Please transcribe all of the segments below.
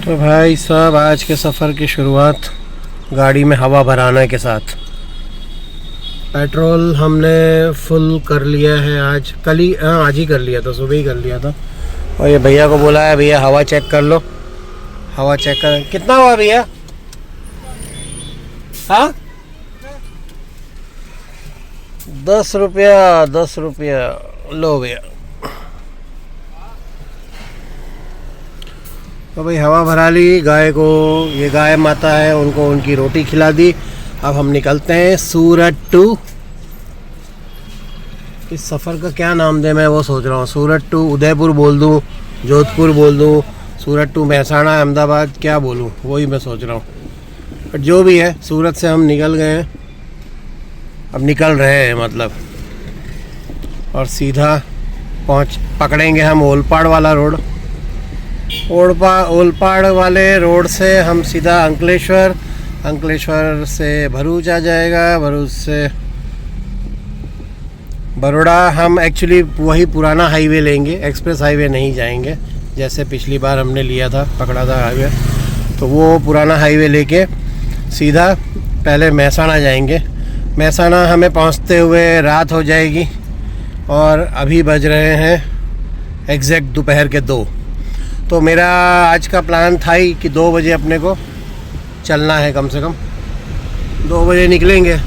तो भाई साहब आज के सफ़र की शुरुआत गाड़ी में हवा भराने के साथ। पेट्रोल हमने फुल कर लिया है आज, आज ही कर लिया था, सुबह ही कर लिया था। और ये भैया को बोला है, भैया हवा चेक कर लो, हवा चेक कर। कितना हुआ भैया? हाँ 10 रुपया, 10 रुपया लो भैया। तो भाई हवा भरा ली गाय को, ये गाय माता है, उनको उनकी रोटी खिला दी। अब हम निकलते हैं सूरत टू। इस सफ़र का क्या नाम दे मैं वो सोच रहा हूँ। सूरत टू उदयपुर बोल दूँ, जोधपुर बोल दूँ, सूरत टू महसाणा अहमदाबाद, क्या बोलूँ वही मैं सोच रहा हूँ। बट जो भी है, सूरत से हम निकल गए हैं, अब निकल रहे हैं मतलब, और सीधा पकड़ेंगे हम ओलपाड़ वाला रोड। ओलपाड़ वाले रोड से हम सीधा अंकलेश्वर, अंकलेश्वर से भरूच आ जाएगा, भरूच से बड़ौदा। हम एक्चुअली वही पुराना हाईवे लेंगे, एक्सप्रेस हाईवे नहीं जाएंगे जैसे पिछली बार हमने लिया था, पकड़ा था हाईवे। तो वो पुराना हाईवे लेके सीधा पहले महसाणा जाएंगे। महसाणा हमें पहुंचते हुए रात हो जाएगी, और अभी बज रहे हैं एग्जैक्ट दोपहर के 2। तो मेरा आज का प्लान था ही कि 2 बजे अपने को चलना है, कम से कम 2 बजे निकलेंगे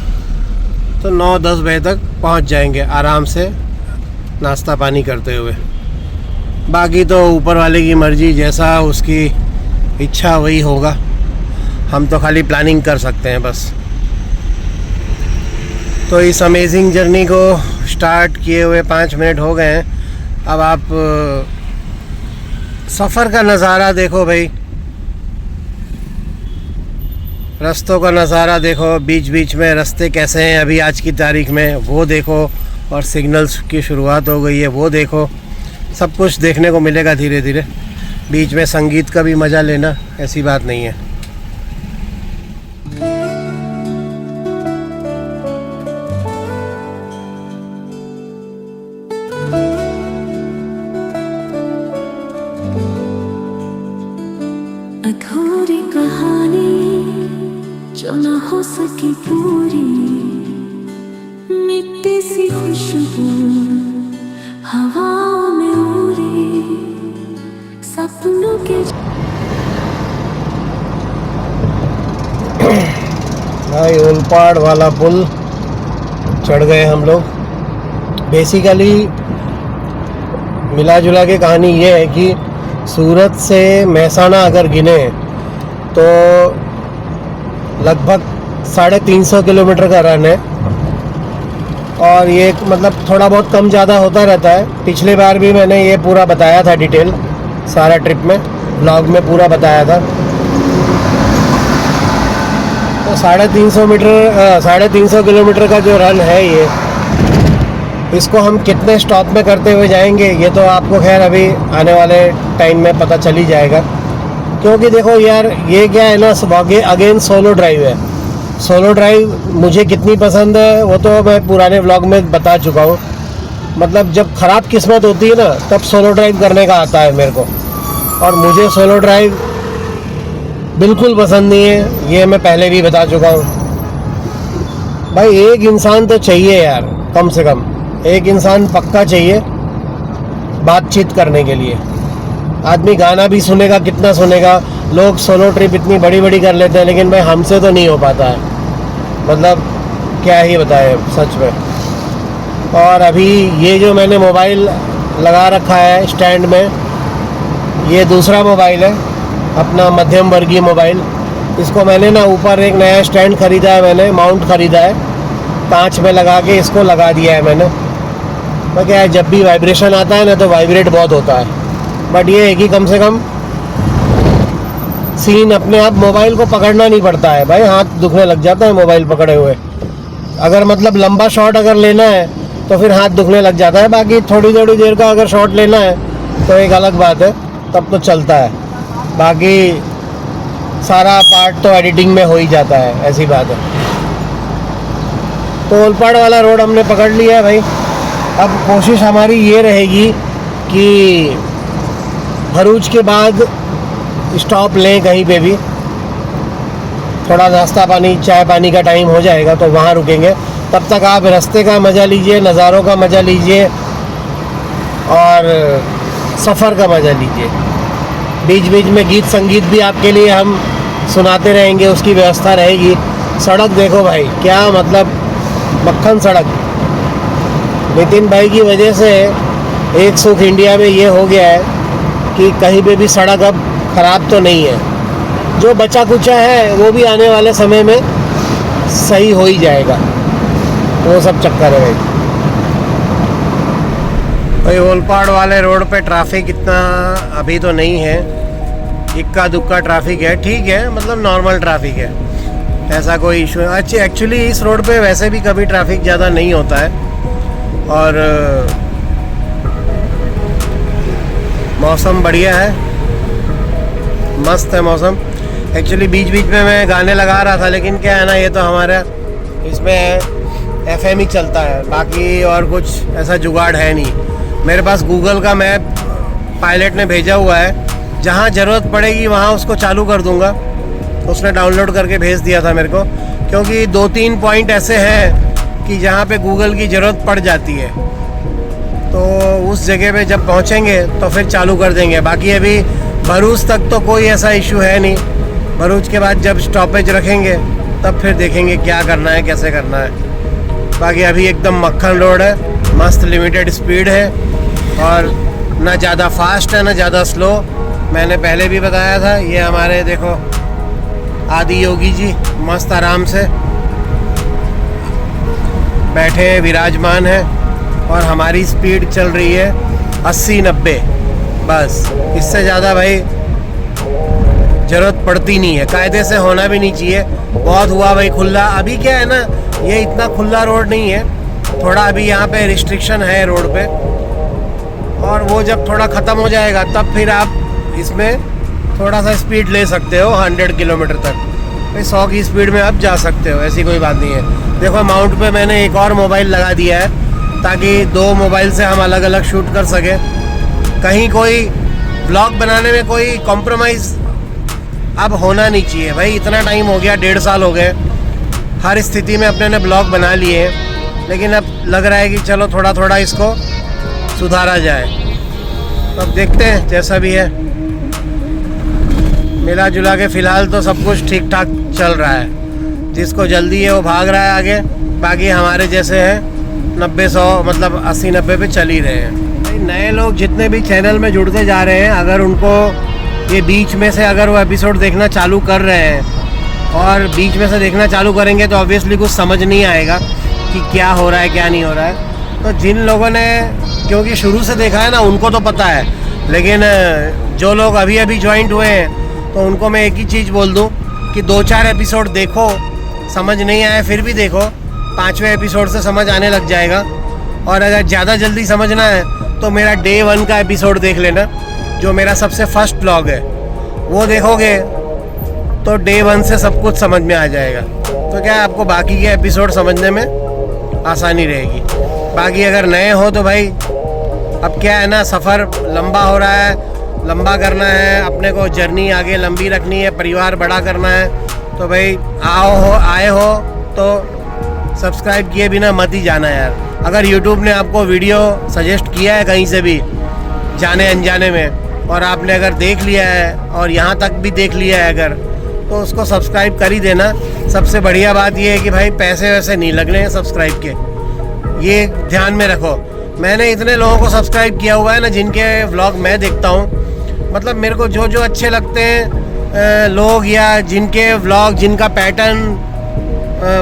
तो 9-10 बजे तक पहुंच जाएंगे आराम से, नाश्ता पानी करते हुए। बाकी तो ऊपर वाले की मर्ज़ी, जैसा उसकी इच्छा वही होगा, हम तो खाली प्लानिंग कर सकते हैं बस। तो इस अमेजिंग जर्नी को स्टार्ट किए हुए 5 मिनट हो गए हैं। अब आप सफ़र का नज़ारा देखो भाई, रास्तों का नज़ारा देखो, बीच बीच में रास्ते कैसे हैं अभी आज की तारीख में वो देखो, और सिग्नल्स की शुरुआत हो गई है वो देखो। सब कुछ देखने को मिलेगा धीरे धीरे। बीच में संगीत का भी मज़ा लेना, ऐसी बात नहीं है। अधूरी कहानी जो न हो सकी पूरी, मिट्टी सी खुशबू हवाओं में उड़ी, सपनों के भाई ओलपाड़ वाला पुल चढ़ गए हम लोग। बेसिकली मिला जुला के कहानी ये है कि सूरत से महसाणा अगर गिने तो लगभग 350 किलोमीटर का रन है, और ये मतलब थोड़ा बहुत कम ज़्यादा होता रहता है। पिछले बार भी मैंने ये पूरा बताया था, डिटेल सारा ट्रिप में, ब्लॉग में पूरा बताया था। तो 350 किलोमीटर का जो रन है ये, इसको हम कितने स्टॉप में करते हुए जाएंगे ये तो आपको खैर अभी आने वाले टाइम में पता चल ही जाएगा। क्योंकि देखो यार, ये क्या है ना, अगेन सोलो ड्राइव है। सोलो ड्राइव मुझे कितनी पसंद है वो तो मैं पुराने व्लॉग में बता चुका हूँ। मतलब जब ख़राब किस्मत होती है ना, तब सोलो ड्राइव करने का आता है मेरे को, और मुझे सोलो ड्राइव बिल्कुल पसंद नहीं है, ये मैं पहले भी बता चुका हूँ। भाई एक इंसान तो चाहिए यार, कम से कम एक इंसान पक्का चाहिए बातचीत करने के लिए। आदमी गाना भी सुनेगा, कितना सुनेगा। लोग सोलो ट्रिप इतनी बड़ी बड़ी कर लेते हैं, लेकिन भाई हमसे तो नहीं हो पाता है, मतलब क्या ही बताए सच में। और अभी ये जो मैंने मोबाइल लगा रखा है स्टैंड में, ये दूसरा मोबाइल है, अपना मध्यम वर्गीय मोबाइल। इसको मैंने ना ऊपर एक नया स्टैंड ख़रीदा है, मैंने माउंट ख़रीदा है, कांच में लगा के इसको लगा दिया है मैंने। तो क्या है, जब भी वाइब्रेशन आता है ना तो वाइब्रेट बहुत होता है। बट ये है कि कम से कम सीन अपने आप, मोबाइल को पकड़ना नहीं पड़ता है भाई, हाथ दुखने लग जाता है मोबाइल पकड़े हुए। अगर मतलब लंबा शॉट अगर लेना है तो फिर हाथ दुखने लग जाता है। बाकी थोड़ी थोड़ी देर का अगर शॉट लेना है तो एक अलग बात है, तब तो चलता है। बाकी सारा पार्ट तो एडिटिंग में हो ही जाता है, ऐसी बात है। तो ओलपाड़ वाला रोड हमने पकड़ लिया है भाई। अब कोशिश हमारी ये रहेगी कि भरूच के बाद स्टॉप लें कहीं पे भी, थोड़ा नाश्ता पानी चाय पानी का टाइम हो जाएगा तो वहाँ रुकेंगे। तब तक आप रास्ते का मज़ा लीजिए, नज़ारों का मज़ा लीजिए और सफ़र का मज़ा लीजिए। बीच बीच में गीत संगीत भी आपके लिए हम सुनाते रहेंगे, उसकी व्यवस्था रहेगी। सड़क देखो भाई, क्या मतलब मक्खन सड़क। नितिन भाई की वजह से एक सुख इंडिया में ये हो गया है कि कहीं पे भी सड़क अब ख़राब तो नहीं है। जो बचा कुचा है वो भी आने वाले समय में सही हो ही जाएगा, वो सब चक्कर है भाई। ओलपाड़ वाले रोड पे ट्रैफिक इतना अभी तो नहीं है, इक्का दुक्का ट्रैफिक है, ठीक है, मतलब नॉर्मल ट्रैफिक है, ऐसा कोई इशू है। अच्छा, एक्चुअली इस रोड पे वैसे भी कभी ट्रैफिक ज़्यादा नहीं होता है और मौसम बढ़िया है, मस्त है मौसम। एक्चुअली बीच बीच में मैं गाने लगा रहा था, लेकिन क्या है ना, ये तो हमारा इसमें FM ही चलता है, बाकी और कुछ ऐसा जुगाड़ है नहीं। मेरे पास गूगल का मैप पायलट ने भेजा हुआ है, जहाँ ज़रूरत पड़ेगी वहाँ उसको चालू कर दूँगा। उसने डाउनलोड करके भेज दिया था मेरे को, क्योंकि 2-3 पॉइंट ऐसे हैं कि जहाँ पे गूगल की ज़रूरत पड़ जाती है, तो उस जगह पे जब पहुँचेंगे तो फिर चालू कर देंगे। बाकी अभी भरूच तक तो कोई ऐसा इशू है नहीं, भरूच के बाद जब स्टॉपेज रखेंगे तब फिर देखेंगे क्या करना है, कैसे करना है। बाकी अभी एकदम मक्खन रोड है, मस्त लिमिटेड स्पीड है और ना ज़्यादा फास्ट है ना ज़्यादा स्लो। मैंने पहले भी बताया था, ये हमारे देखो आदि योगी जी मस्त आराम से बैठे विराजमान है और हमारी स्पीड चल रही है 80-90, बस इससे ज़्यादा भाई ज़रूरत पड़ती नहीं है। कायदे से होना भी नहीं चाहिए, बहुत हुआ भाई खुला। अभी क्या है ना, ये इतना खुला रोड नहीं है, थोड़ा अभी यहाँ पे रिस्ट्रिक्शन है रोड पे, और वो जब थोड़ा ख़त्म हो जाएगा तब फिर आप इसमें थोड़ा सा स्पीड ले सकते हो 100 किलोमीटर तक। भाई 100 की स्पीड में आप जा सकते हो, ऐसी कोई बात नहीं है। देखो माउंट पे मैंने एक और मोबाइल लगा दिया है ताकि 2 मोबाइल से हम अलग अलग शूट कर सकें। कहीं कोई ब्लॉग बनाने में कोई कॉम्प्रोमाइज़ अब होना नहीं चाहिए भाई। इतना टाइम हो गया, 1.5 साल हो गए, हर स्थिति में अपने ने ब्लॉग बना लिए हैं, लेकिन अब लग रहा है कि चलो थोड़ा थोड़ा इसको सुधारा जाए। अब देखते हैं जैसा भी है, मिला जुला के फ़िलहाल तो सब कुछ ठीक ठाक चल रहा है। जिसको जल्दी है वो भाग रहा है आगे, बाकी हमारे जैसे हैं 90-100 मतलब 80-90 पे चल ही रहे हैं। नए लोग जितने भी चैनल में जुड़ते जा रहे हैं, अगर उनको ये बीच में से अगर वो एपिसोड देखना चालू कर रहे हैं और बीच में से देखना चालू करेंगे तो ऑब्वियसली कुछ समझ नहीं आएगा कि क्या हो रहा है क्या नहीं हो रहा है। तो जिन लोगों ने क्योंकि शुरू से देखा है ना, उनको तो पता है, लेकिन जो लोग अभी अभी ज्वाइंट हुए हैं तो उनको मैं एक ही चीज़ बोल दूं कि 2-4 एपिसोड देखो, समझ नहीं आए फिर भी देखो, 5वें एपिसोड से समझ आने लग जाएगा। और अगर ज़्यादा जल्दी समझना है तो मेरा डे 1 का एपिसोड देख लेना, जो मेरा सबसे फर्स्ट ब्लॉग है, वो देखोगे तो डे 1 से सब कुछ समझ में आ जाएगा। तो क्या आपको बाकी के एपिसोड समझने में आसानी रहेगी। बाकी अगर नए हो तो भाई अब क्या है ना, सफ़र लंबा हो रहा है, लंबा करना है अपने को, जर्नी आगे लंबी रखनी है, परिवार बड़ा करना है, तो भाई आए हो तो सब्सक्राइब किए बिना मत ही जाना यार। अगर YouTube ने आपको वीडियो सजेस्ट किया है कहीं से भी जाने अनजाने में और आपने अगर देख लिया है और यहाँ तक भी देख लिया है अगर, तो उसको सब्सक्राइब कर ही देना। सबसे बढ़िया बात ये है कि भाई पैसे वैसे नहीं लगने हैं सब्सक्राइब के, ये ध्यान में रखो। मैंने इतने लोगों को सब्सक्राइब किया हुआ है ना जिनके व्लॉग मैं देखता हूँ, मतलब मेरे को जो जो अच्छे लगते हैं लोग या जिनके व्लॉग, जिनका पैटर्न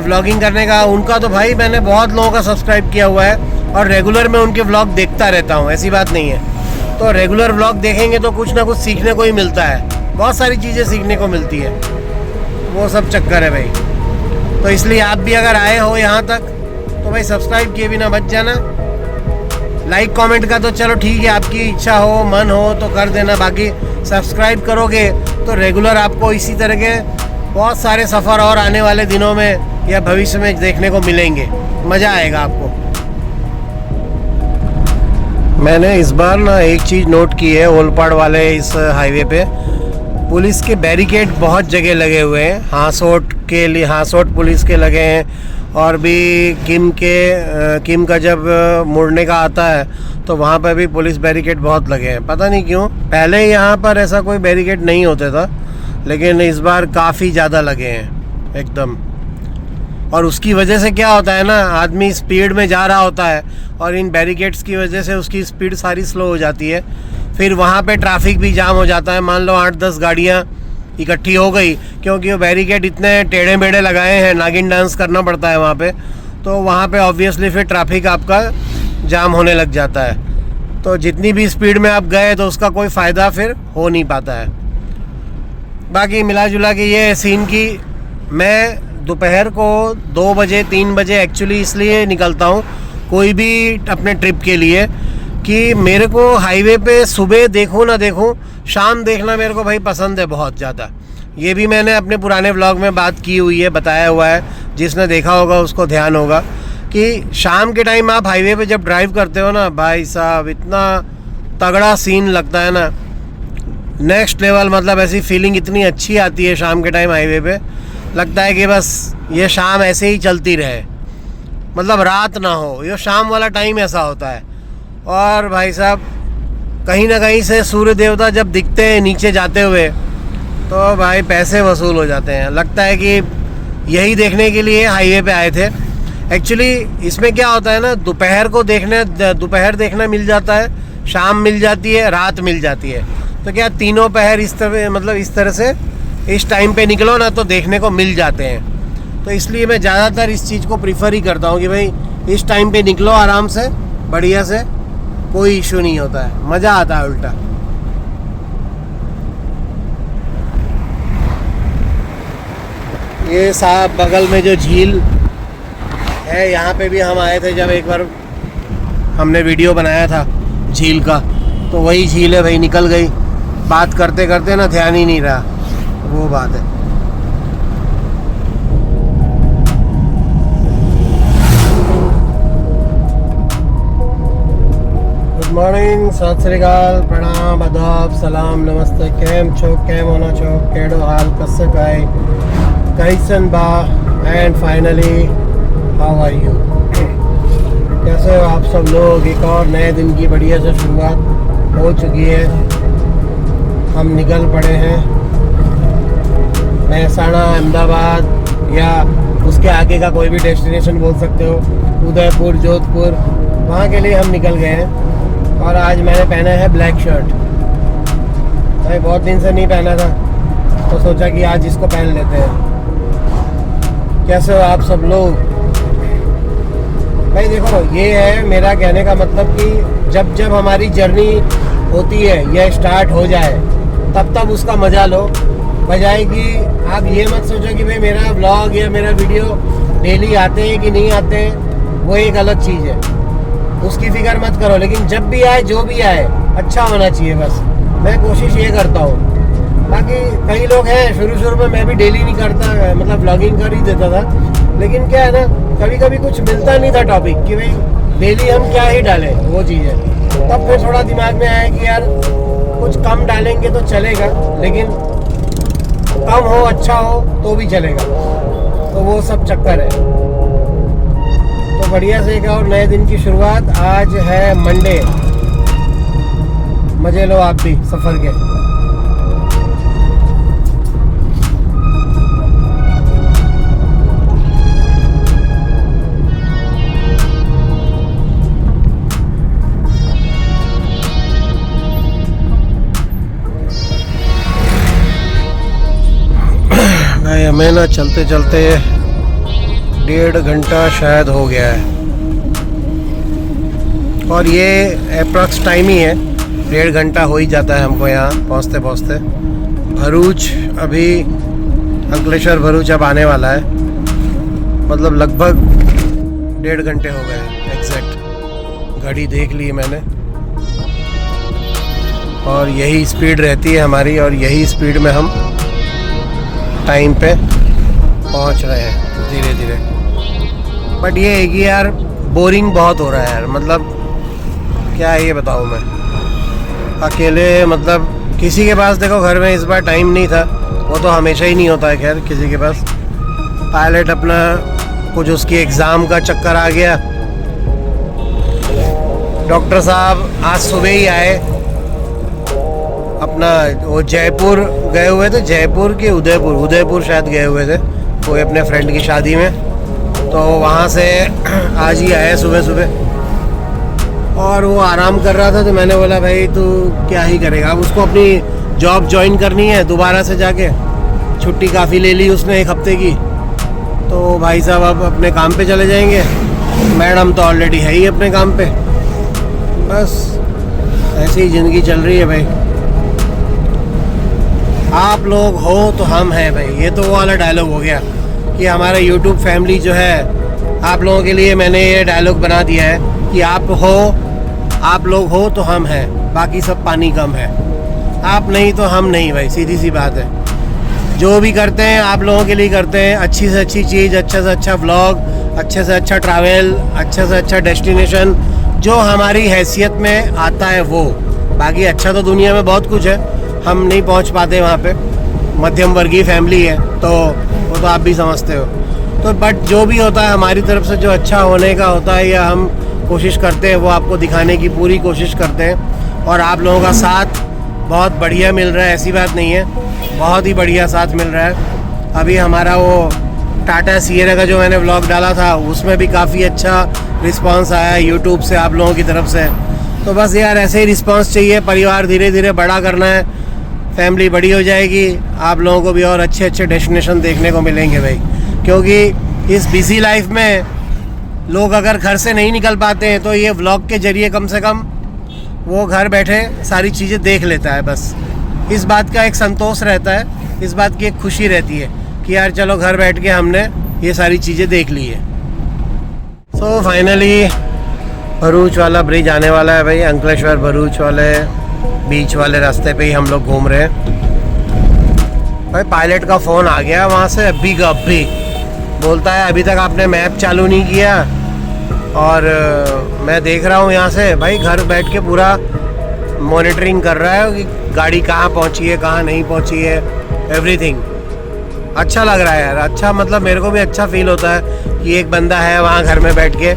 व्लॉगिंग करने का, उनका तो भाई मैंने बहुत लोगों का सब्सक्राइब किया हुआ है और रेगुलर मैं उनके व्लॉग देखता रहता हूँ, ऐसी बात नहीं है। तो रेगुलर व्लॉग देखेंगे तो कुछ ना कुछ सीखने को ही मिलता है, बहुत सारी चीज़ें सीखने को मिलती है, वो सब चक्कर है भाई। तो इसलिए आप भी अगर आए हो यहाँ तक तो भाई सब्सक्राइब किए बिना मत जाना। लाइक कमेंट का तो चलो ठीक है, आपकी इच्छा हो मन हो तो कर देना, बाकी सब्सक्राइब करोगे तो रेगुलर आपको इसी तरह के बहुत सारे सफ़र और आने वाले दिनों में या भविष्य में देखने को मिलेंगे, मज़ा आएगा आपको। मैंने इस बार ना एक चीज़ नोट की है ओलपाड़ वाले इस हाईवे पे, पुलिस के बैरिकेड बहुत जगह लगे हुए हैं। हांसोट के लिए हांसोट पुलिस के लगे हैं और भी किम का जब मुड़ने का आता है तो वहाँ पर भी पुलिस बैरिकेड बहुत लगे हैं। पता नहीं क्यों, पहले यहाँ पर ऐसा कोई बैरिकेड नहीं होता था, लेकिन इस बार काफ़ी ज़्यादा लगे हैं एकदम। और उसकी वजह से क्या होता है ना, आदमी स्पीड में जा रहा होता है और इन बैरिकेड्स की वजह से उसकी स्पीड सारी स्लो हो जाती है। फिर वहाँ पे ट्रैफिक भी जाम हो जाता है। मान लो 8-10 गाड़ियाँ इकट्ठी हो गई, क्योंकि वो बैरिकेड इतने टेढ़े मेढ़े लगाए हैं, नागिन डांस करना पड़ता है वहाँ पे, तो वहाँ पे ऑब्वियसली फिर ट्रैफिक आपका जाम होने लग जाता है। तो जितनी भी स्पीड में आप गए तो उसका कोई फ़ायदा फिर हो नहीं पाता है। बाकी मिला जुला के ये सीन की मैं दोपहर को 2 बजे 3 बजे एक्चुअली इसलिए निकलता हूँ कोई भी अपने ट्रिप के लिए कि मेरे को हाईवे पे सुबह देखूँ ना देखूँ, शाम देखना मेरे को भाई पसंद है बहुत ज़्यादा। ये भी मैंने अपने पुराने व्लॉग में बात की हुई है, बताया हुआ है, जिसने देखा होगा उसको ध्यान होगा कि शाम के टाइम आप हाईवे पे जब ड्राइव करते हो ना भाई साहब, इतना तगड़ा सीन लगता है ना, नेक्स्ट लेवल। मतलब ऐसी फीलिंग इतनी अच्छी आती है शाम के टाइम हाईवे पे, लगता है कि बस ये शाम ऐसे ही चलती रहे, मतलब रात ना हो, ये शाम वाला टाइम ऐसा होता है। और भाई साहब कहीं ना कहीं से सूर्य देवता जब दिखते हैं नीचे जाते हुए तो भाई पैसे वसूल हो जाते हैं। लगता है कि यही देखने के लिए हाईवे पे आए थे। एक्चुअली इसमें क्या होता है ना, दोपहर देखना मिल जाता है, शाम मिल जाती है, रात मिल जाती है। तो क्या तीनों पहर इस तरह से इस टाइम पे निकलो ना तो देखने को मिल जाते हैं। तो इसलिए मैं ज़्यादातर इस चीज़ को प्रीफर ही करता हूँ कि भाई इस टाइम पे निकलो आराम से, बढ़िया से, कोई इशू नहीं होता है, मज़ा आता है उल्टा। ये साहब बगल में जो झील है, यहाँ पे भी हम आए थे जब एक बार हमने वीडियो बनाया था झील का, तो वही झील है भाई। निकल गई, बात करते करते ना ध्यान ही नहीं रहा, वो बात है। गुड मॉर्निंग, सत श्री अकाल, प्रणाम, आदाब, सलाम, नमस्ते। केम छो, केम होना छो, केड़ो हाल, कससे काय, कैसन बा, and finally how are you. कैसे हो आप सब लोग। एक और नए दिन की बढ़िया से शुरुआत हो चुकी है। हम निकल पड़े हैं महसाना, अहमदाबाद या उसके आगे का कोई भी डेस्टिनेशन बोल सकते हो, उदयपुर, जोधपुर, वहाँ के लिए हम निकल गए हैं। और आज मैंने पहना है ब्लैक शर्ट, भाई बहुत दिन से नहीं पहना था तो सोचा कि आज इसको पहन लेते हैं। कैसे हो आप सब लोग। भाई देखो, ये है मेरा कहने का मतलब कि जब जब हमारी जर्नी होती है या स्टार्ट हो जाए तब उसका मज़ा लो, बजाय कि आप ये मत सोचो कि भाई मेरा ब्लॉग या मेरा वीडियो डेली आते हैं कि नहीं आते हैं, वो एक अलग चीज़ है, उसकी फिक्र मत करो। लेकिन जब भी आए, जो भी आए, अच्छा होना चाहिए, बस मैं कोशिश ये करता हूँ। बाकी कई लोग हैं, शुरू में मैं भी डेली नहीं करता, मतलब ब्लॉगिंग कर ही देता था, लेकिन क्या है ना, कभी कभी कुछ मिलता नहीं था टॉपिक कि भाई डेली हम क्या ही डालें, वो चीज़ है। तब फिर थोड़ा दिमाग में आया कि यार कुछ कम डालेंगे तो चलेगा, लेकिन कम हो, अच्छा हो तो भी चलेगा, तो वो सब चक्कर है। तो बढ़िया से एक और नए दिन की शुरुआत। आज है मंडे, मज़े लो आप भी सफ़र के। हमें ना चलते चलते 1.5 घंटा शायद हो गया है, और ये अप्रॉक्स टाइम ही है, 1.5 घंटा हो ही जाता है हमको यहाँ पहुँचते पहुँचते। भरूच अभी, अंकलेश्वर भरूच अब आने वाला है, मतलब लगभग 1.5 घंटे हो गए एग्जैक्ट। घड़ी देख ली मैंने, और यही स्पीड रहती है हमारी, और यही स्पीड में हम टाइम पे पहुंच रहे हैं धीरे धीरे। बट ये है कि यार बोरिंग बहुत हो रहा है यार, मतलब क्या ये बताऊँ मैं, अकेले मतलब किसी के पास देखो घर में इस बार टाइम नहीं था, वो तो हमेशा ही नहीं होता है खैर किसी के पास। पायलट अपना कुछ उसकी एग्ज़ाम का चक्कर आ गया। डॉक्टर साहब आज सुबह ही आए, अपना वो जयपुर गए हुए थे, जयपुर के उदयपुर शायद गए हुए थे कोई अपने फ्रेंड की शादी में, तो वहाँ से आज ही आए सुबह सुबह। और वो आराम कर रहा था तो मैंने बोला भाई तू क्या ही करेगा, अब उसको अपनी जॉब ज्वाइन करनी है दोबारा से जाके। छुट्टी काफ़ी ले ली उसने 1 हफ्ते की, तो भाई साहब अब अपने काम पे चले जाएंगे। मैडम तो ऑलरेडी है ही अपने काम पे। बस ऐसी ही ज़िंदगी चल रही है भाई। आप लोग हो तो हम हैं भाई, ये तो वो वाला डायलॉग हो गया कि हमारा यूट्यूब फैमिली जो है, आप लोगों के लिए मैंने ये डायलॉग बना दिया है कि आप लोग हो तो हम हैं, बाकी सब पानी कम है। आप नहीं तो हम नहीं भाई, सीधी सी बात है। जो भी करते हैं आप लोगों के लिए करते हैं, अच्छी से अच्छी चीज़, अच्छे से अच्छा व्लॉग, अच्छे से अच्छा ट्रैवल, अच्छे से अच्छा डेस्टिनेशन, जो हमारी हैसियत में आता है वो। बाकी अच्छा तो दुनिया में बहुत कुछ है, हम नहीं पहुंच पाते वहाँ पे, मध्यम वर्गीय फैमिली है तो वो तो आप भी समझते हो। तो बट जो भी होता है हमारी तरफ से जो अच्छा होने का होता है या हम कोशिश करते हैं वो आपको दिखाने की पूरी कोशिश करते हैं। और आप लोगों का साथ बहुत बढ़िया मिल रहा है, ऐसी बात नहीं है, बहुत ही बढ़िया साथ मिल रहा है। अभी हमारा वो टाटा सिएरा का जो मैंने व्लॉग डाला था उसमें भी काफ़ी अच्छा रिस्पांस आया यूट्यूब से आप लोगों की तरफ से। तो बस यार ऐसे ही रिस्पांस चाहिए, परिवार धीरे धीरे बड़ा करना है, फैमिली बड़ी हो जाएगी, आप लोगों को भी और अच्छे अच्छे डेस्टिनेशन देखने को मिलेंगे भाई। क्योंकि इस बिज़ी लाइफ में लोग अगर घर से नहीं निकल पाते हैं तो ये व्लॉग के ज़रिए कम से कम वो घर बैठे सारी चीज़ें देख लेता है। बस इस बात का एक संतोष रहता है, इस बात की एक खुशी रहती है कि यार चलो घर बैठ के हमने ये सारी चीज़ें देख ली है। सो फाइनली भरूच वाला ब्रिज आने वाला है भाई। अंकलेश्वर भरूच वाले बीच वाले रास्ते पे ही हम लोग घूम रहे हैं भाई। पायलट का फ़ोन आ गया वहाँ से अभी का अभी, बोलता है अभी तक आपने मैप चालू नहीं किया। और मैं देख रहा हूँ यहाँ से भाई, घर बैठ के पूरा मॉनिटरिंग कर रहा है कि गाड़ी कहाँ पहुँची है, कहाँ नहीं पहुँची है, एवरीथिंग। अच्छा लग रहा है यार, अच्छा मतलब मेरे को भी अच्छा फील होता है कि एक बंदा है वहाँ घर में बैठ के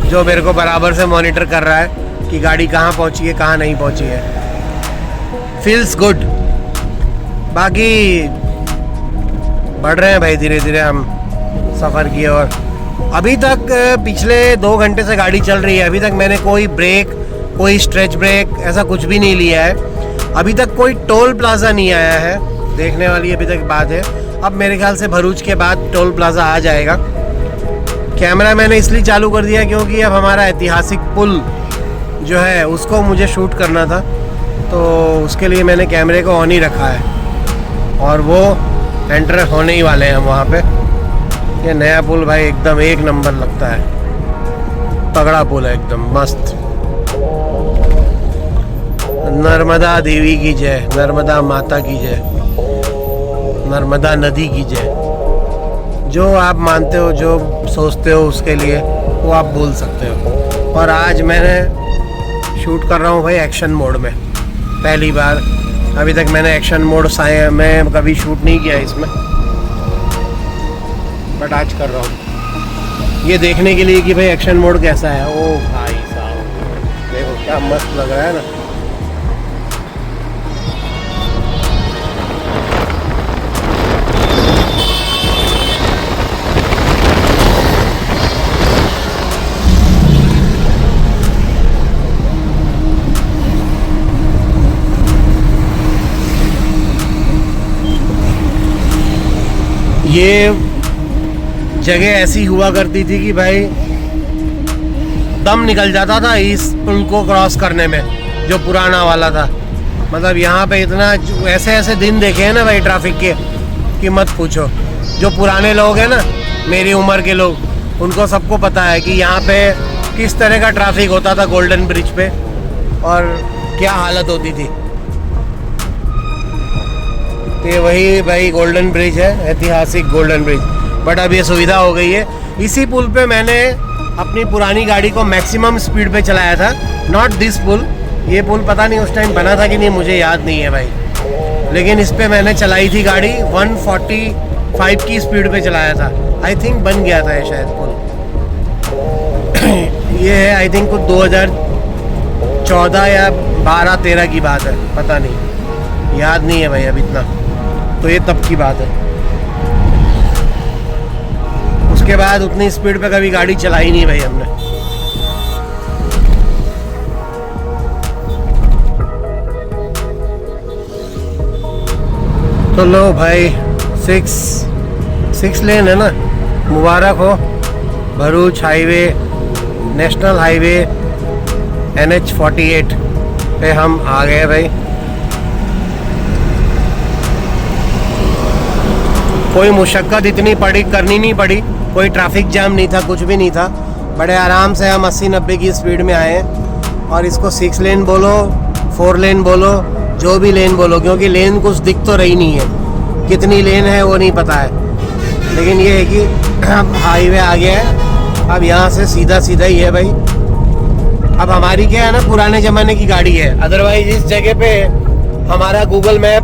जो मेरे को बराबर से मॉनिटर कर रहा है कि गाड़ी कहाँ पहुँची है, कहाँ नहीं पहुँची है। Feels good. बाकी बढ़ रहे हैं भाई धीरे धीरे हम सफ़र की ओर। अभी तक पिछले 2 घंटे से गाड़ी चल रही है, अभी तक मैंने कोई ब्रेक, कोई स्ट्रेच ब्रेक ऐसा कुछ भी नहीं लिया है। अभी तक कोई टोल प्लाज़ा नहीं आया है, देखने वाली अभी तक बात है। अब मेरे ख्याल से भरूच के बाद टोल प्लाज़ा आ जाएगा। कैमरा मैंने इसलिए चालू कर दिया क्योंकि अब हमारा ऐतिहासिक पुल जो है उसको मुझे शूट करना था, तो उसके लिए मैंने कैमरे को ऑन ही रखा है। और वो एंटर होने ही वाले हैं हम वहाँ पे। ये नया पुल भाई एकदम एक नंबर लगता है, तगड़ा पुल है एकदम मस्त। नर्मदा देवी की जय, नर्मदा माता की जय, नर्मदा नदी की जय। जो आप मानते हो, जो सोचते हो उसके लिए वो आप बोल सकते हो। और आज मैंने शूट कर रहा हूँ भाई एक्शन मोड में, पहली बार। अभी तक मैंने एक्शन मोड में कभी शूट नहीं किया इसमें, बट आज कर रहा हूँ ये देखने के लिए कि भाई एक्शन मोड कैसा है। ओ भाई साहब देखो क्या मस्त लग रहा है ना। ये जगह ऐसी हुआ करती थी कि भाई दम निकल जाता था इस पुल को क्रॉस करने में, जो पुराना वाला था। मतलब यहाँ पे इतना ऐसे ऐसे दिन देखे हैं ना भाई ट्रैफिक के कि मत पूछो। जो पुराने लोग हैं ना, मेरी उम्र के लोग, उनको सबको पता है कि यहाँ पे किस तरह का ट्रैफिक होता था गोल्डन ब्रिज पे और क्या हालत होती थी। तो ये वही भाई गोल्डन ब्रिज है, ऐतिहासिक गोल्डन ब्रिज। बट अब ये सुविधा हो गई है। इसी पुल पे मैंने अपनी पुरानी गाड़ी को मैक्सिमम स्पीड पे चलाया था, नॉट दिस पुल। ये पुल पता नहीं उस टाइम बना था कि नहीं, मुझे याद नहीं है भाई। लेकिन इस पे मैंने चलाई थी गाड़ी 145 की स्पीड पे चलाया था। आई थिंक बन गया था ये शायद पुल। ये है आई थिंक कुछ 2014 या 12-13 की बात है, पता नहीं, याद नहीं है भाई अब इतना, तो ये तब की बात है। उसके बाद उतनी स्पीड पे कभी गाड़ी चलाई नहीं भाई हमने। तो लो भाई 6 लेन है ना, मुबारक हो। Bharuch highway, national highway NH48 पे हम आ गए भाई। कोई मुशक्क़त इतनी करनी नहीं पड़ी, कोई ट्रैफिक जाम नहीं था, कुछ भी नहीं था। बड़े आराम से हम 80-90 की स्पीड में आए हैं। और इसको 6 लेन बोलो, 4 लेन बोलो, जो भी लेन बोलो, क्योंकि लेन कुछ दिख तो रही नहीं है, कितनी लेन है वो नहीं पता है। लेकिन ये है कि अब हाईवे आ गया है, अब यहाँ से सीधा सीधा ही है भाई। अब हमारी क्या है ना, पुराने ज़माने की गाड़ी है, अदरवाइज इस जगह पे हमारा गूगल मैप